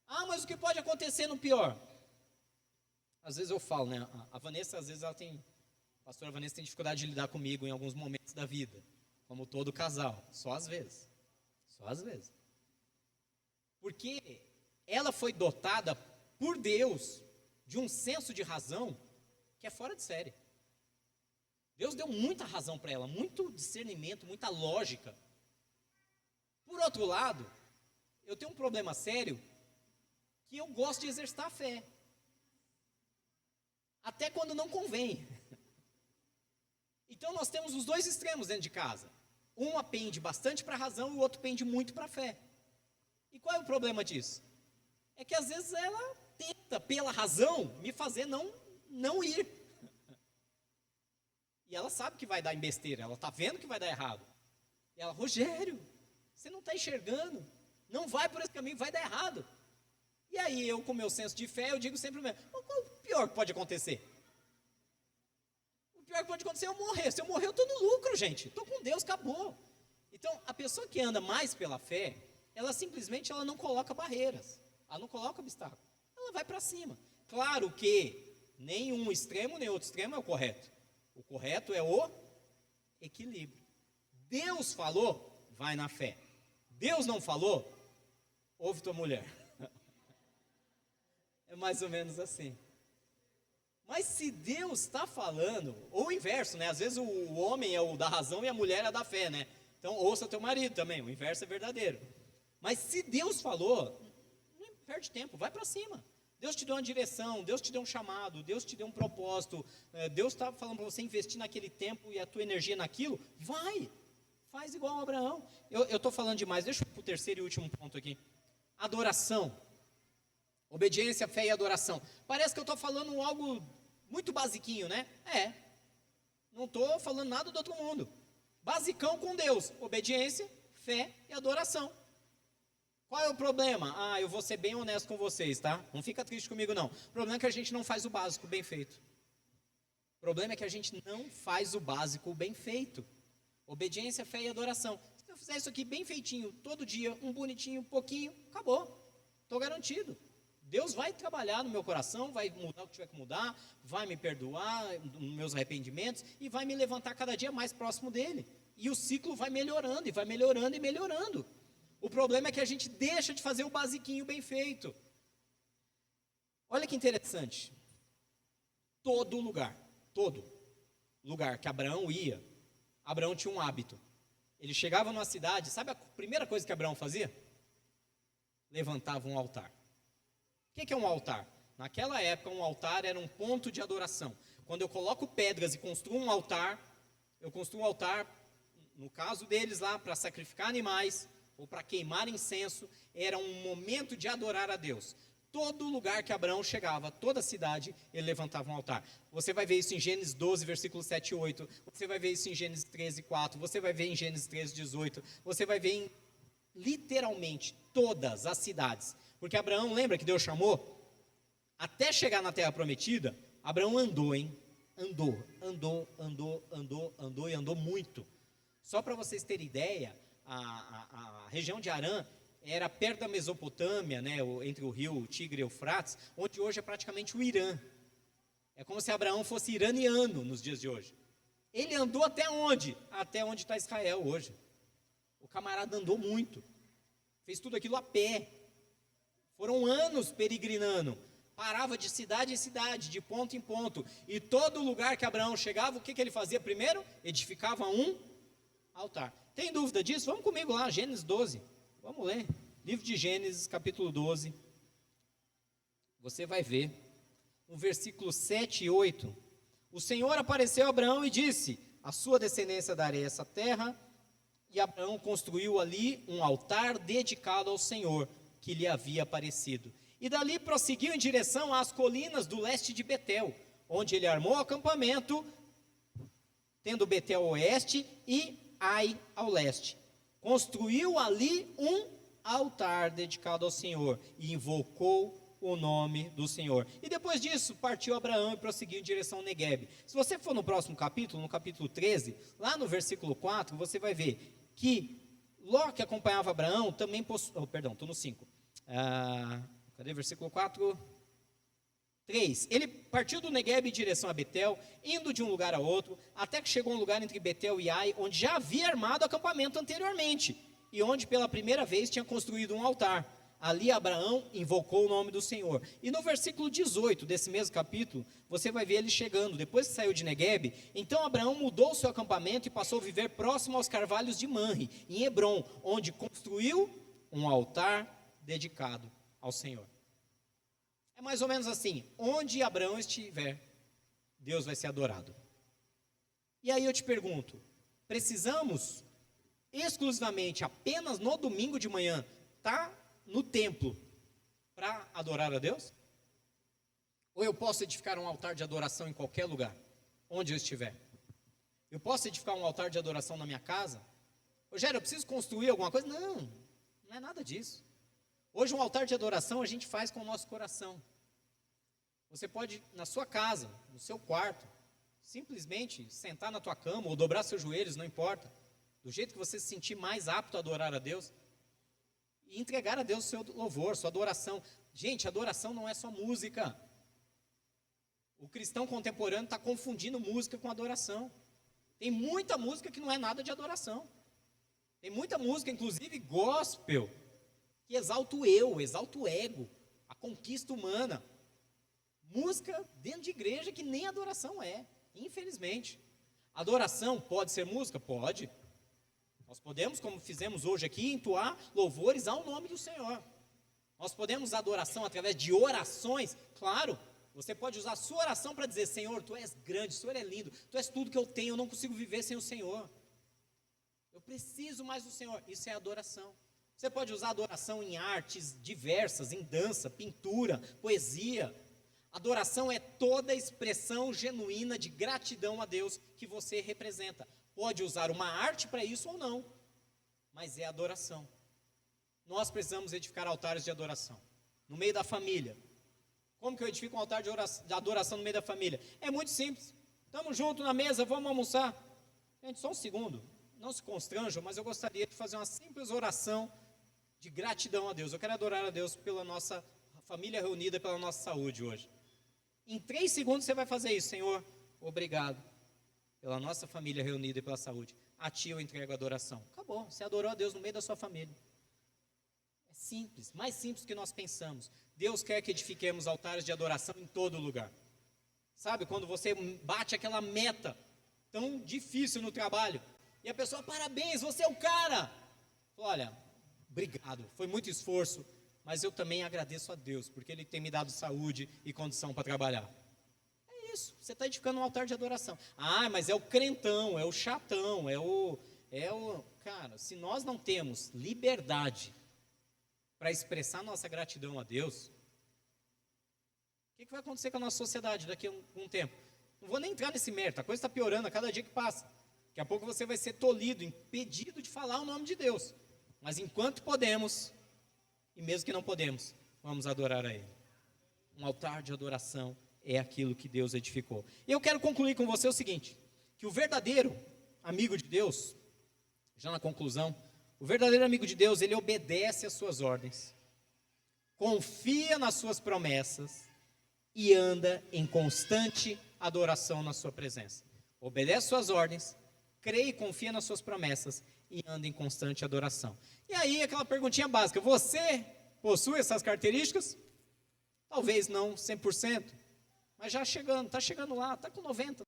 Ah, mas o que pode acontecer no pior? Às vezes eu falo, né? A Vanessa, às vezes a pastora Vanessa tem dificuldade de lidar comigo em alguns momentos da vida, como todo casal, só às vezes. Porque ela foi dotada por Deus de um senso de razão que é fora de série. Deus deu muita razão para ela, muito discernimento, muita lógica. Por outro lado, eu tenho um problema sério, que eu gosto de exercitar a fé. Até quando não convém. Então nós temos os dois extremos dentro de casa. Um pende bastante para a razão e o outro pende muito para a fé. E qual é o problema disso? É que às vezes ela tenta, pela razão, me fazer não ir. E ela sabe que vai dar em besteira, ela está vendo que vai dar errado. E ela, Rogério, você não está enxergando, não vai por esse caminho, vai dar errado. E aí eu, com meu senso de fé, eu digo sempre o mesmo, qual o pior que pode acontecer? O pior que pode acontecer é eu morrer. Se eu morrer, eu estou no lucro, gente. Estou com Deus, acabou. Então, a pessoa que anda mais pela fé, ela simplesmente não coloca barreiras, ela não coloca obstáculo, ela vai para cima. Claro que nem um extremo, nem outro extremo é o correto. O correto é o equilíbrio. Deus falou, vai na fé. Deus não falou, ouve tua mulher. É mais ou menos assim. Mas se Deus está falando, ou o inverso, né? Às vezes o homem é o da razão e a mulher é da fé, né? Então ouça teu marido também, o inverso é verdadeiro. Mas se Deus falou, não perde tempo, vai para cima. Deus te deu uma direção, Deus te deu um chamado, Deus te deu um propósito, Deus está falando para você investir naquele tempo e a tua energia naquilo, vai, faz igual Abraão. Eu estou falando demais, deixa eu ir para o terceiro e último ponto aqui. Adoração. Obediência, fé e adoração. Parece que eu estou falando algo muito basiquinho, né? Não estou falando nada do outro mundo. Basicão com Deus, obediência, fé e adoração. Qual é o problema? Eu vou ser bem honesto com vocês, tá? Não fica triste comigo, não. O problema é que a gente não faz o básico bem feito. O problema é que a gente não faz o básico bem feito. Obediência, fé e adoração. Se eu fizer isso aqui bem feitinho, todo dia, um bonitinho, um pouquinho, acabou. Estou garantido. Deus vai trabalhar no meu coração, vai mudar o que tiver que mudar, vai me perdoar nos meus arrependimentos e vai me levantar cada dia mais próximo dele. E o ciclo vai melhorando, e vai melhorando e melhorando. O problema é que a gente deixa de fazer o basiquinho bem feito. Olha que interessante. Todo lugar que Abraão ia, Abraão tinha um hábito. Ele chegava numa cidade, sabe a primeira coisa que Abraão fazia? Levantava um altar. O que é um altar? Naquela época, um altar era um ponto de adoração. Quando eu coloco pedras e construo um altar, eu construo um altar, no caso deles lá, para sacrificar animais, ou para queimar incenso, era um momento de adorar a Deus. Todo lugar que Abraão chegava, toda cidade, ele levantava um altar. Você vai ver isso em Gênesis 12, versículos 7 e 8. Você vai ver isso em Gênesis 13, 4. Você vai ver em Gênesis 13, 18. Você vai ver em, literalmente, todas as cidades. Porque Abraão, lembra que Deus chamou? Até chegar na terra prometida, Abraão andou, hein? Andou e andou muito. Só para vocês terem ideia, a região de Harã era perto da Mesopotâmia, né, entre o rio Tigre e Eufrates, onde hoje é praticamente o Irã. É como se Abraão fosse iraniano nos dias de hoje. Ele andou até onde? Até onde está Israel hoje. O camarada andou muito. Fez tudo aquilo a pé. Foram anos peregrinando. Parava de cidade em cidade, de ponto em ponto. E todo lugar que Abraão chegava, o que ele fazia primeiro? Edificava um altar. Tem dúvida disso? Vamos comigo lá, Gênesis 12. Vamos ler. Livro de Gênesis, capítulo 12. Você vai ver. No versículo 7 e 8. O Senhor apareceu a Abraão e disse: a sua descendência darei essa terra. E Abraão construiu ali um altar dedicado ao Senhor, que lhe havia aparecido. E dali prosseguiu em direção às colinas do leste de Betel, onde ele armou acampamento, tendo Betel ao oeste e Ai ao leste. Construiu ali um altar dedicado ao Senhor e invocou o nome do Senhor. E depois disso, partiu Abraão e prosseguiu em direção ao Neguebe. Se você for no próximo capítulo, no capítulo 13, lá no versículo 4, você vai ver que Ló, que acompanhava Abraão, também possuía... perdão, estou no 5. Cadê o versículo 4? 3. Ele partiu do Neguebe em direção a Betel, indo de um lugar a outro, até que chegou a um lugar entre Betel e Ai, onde já havia armado acampamento anteriormente, e onde pela primeira vez tinha construído um altar. Ali Abraão invocou o nome do Senhor. E no versículo 18 desse mesmo capítulo, você vai ver ele chegando, depois que saiu de Neguebe. Então Abraão mudou o seu acampamento e passou a viver próximo aos carvalhos de Manre, em Hebrom, onde construiu um altar dedicado ao Senhor. É mais ou menos assim, onde Abraão estiver, Deus vai ser adorado. E aí eu te pergunto, precisamos exclusivamente, apenas no domingo de manhã, estar no templo para adorar a Deus? Ou eu posso edificar um altar de adoração em qualquer lugar, onde eu estiver? Eu posso edificar um altar de adoração na minha casa? Rogério, eu preciso construir alguma coisa? Não, não é nada disso. Hoje um altar de adoração a gente faz com o nosso coração. Você pode, na sua casa, no seu quarto, simplesmente sentar na tua cama ou dobrar seus joelhos, não importa. Do jeito que você se sentir mais apto a adorar a Deus. E entregar a Deus o seu louvor, sua adoração. Gente, adoração não é só música. O cristão contemporâneo está confundindo música com adoração. Tem muita música que não é nada de adoração. Tem muita música, inclusive gospel, que exalta o eu, exalta o ego, a conquista humana. Música dentro de igreja que nem adoração é, infelizmente. Adoração pode ser música? Pode. Nós podemos, como fizemos hoje aqui, entoar louvores ao nome do Senhor. Nós podemos usar adoração através de orações, claro. Você pode usar a sua oração para dizer, Senhor, Tu és grande, o Senhor é lindo, Tu és tudo que eu tenho, eu não consigo viver sem o Senhor. Eu preciso mais do Senhor. Isso é adoração. Você pode usar adoração em artes diversas, em dança, pintura, poesia. Adoração é toda a expressão genuína de gratidão a Deus que você representa. Pode usar uma arte para isso ou não, mas é adoração. Nós precisamos edificar altares de adoração no meio da família. Como que eu edifico um altar de adoração no meio da família? É muito simples. Estamos juntos na mesa, vamos almoçar. Gente, só um segundo. Não se constranjam, mas eu gostaria de fazer uma simples oração de gratidão a Deus. Eu quero adorar a Deus pela nossa família reunida, pela nossa saúde hoje. Em 3 segundos você vai fazer isso. Senhor, obrigado pela nossa família reunida e pela saúde. A Ti eu entrego a adoração. Acabou, você adorou a Deus no meio da sua família. É simples, mais simples do que nós pensamos. Deus quer que edifiquemos altares de adoração em todo lugar. Sabe, quando você bate aquela meta tão difícil no trabalho, e a pessoa, parabéns, você é o cara. Olha, obrigado, foi muito esforço, mas eu também agradeço a Deus, porque Ele tem me dado saúde e condição para trabalhar. É isso, você está edificando um altar de adoração. Ah, mas é o crentão, é o chatão, Cara, se nós não temos liberdade para expressar nossa gratidão a Deus, o que vai acontecer com a nossa sociedade daqui a um tempo? Não vou nem entrar nesse mérito, a coisa está piorando a cada dia que passa. Daqui a pouco você vai ser tolhido, impedido de falar o nome de Deus. Mas enquanto podemos, e mesmo que não podemos, vamos adorar a Ele. Um altar de adoração é aquilo que Deus edificou. E eu quero concluir com você o seguinte, que o verdadeiro amigo de Deus, já na conclusão, o verdadeiro amigo de Deus, ele obedece às suas ordens, confia nas suas promessas e anda em constante adoração na sua presença. Obedece às suas ordens, crê e confia nas suas promessas e anda em constante adoração. E aí aquela perguntinha básica, você possui essas características? Talvez não 100%, mas já chegando, está chegando lá, está com 90%.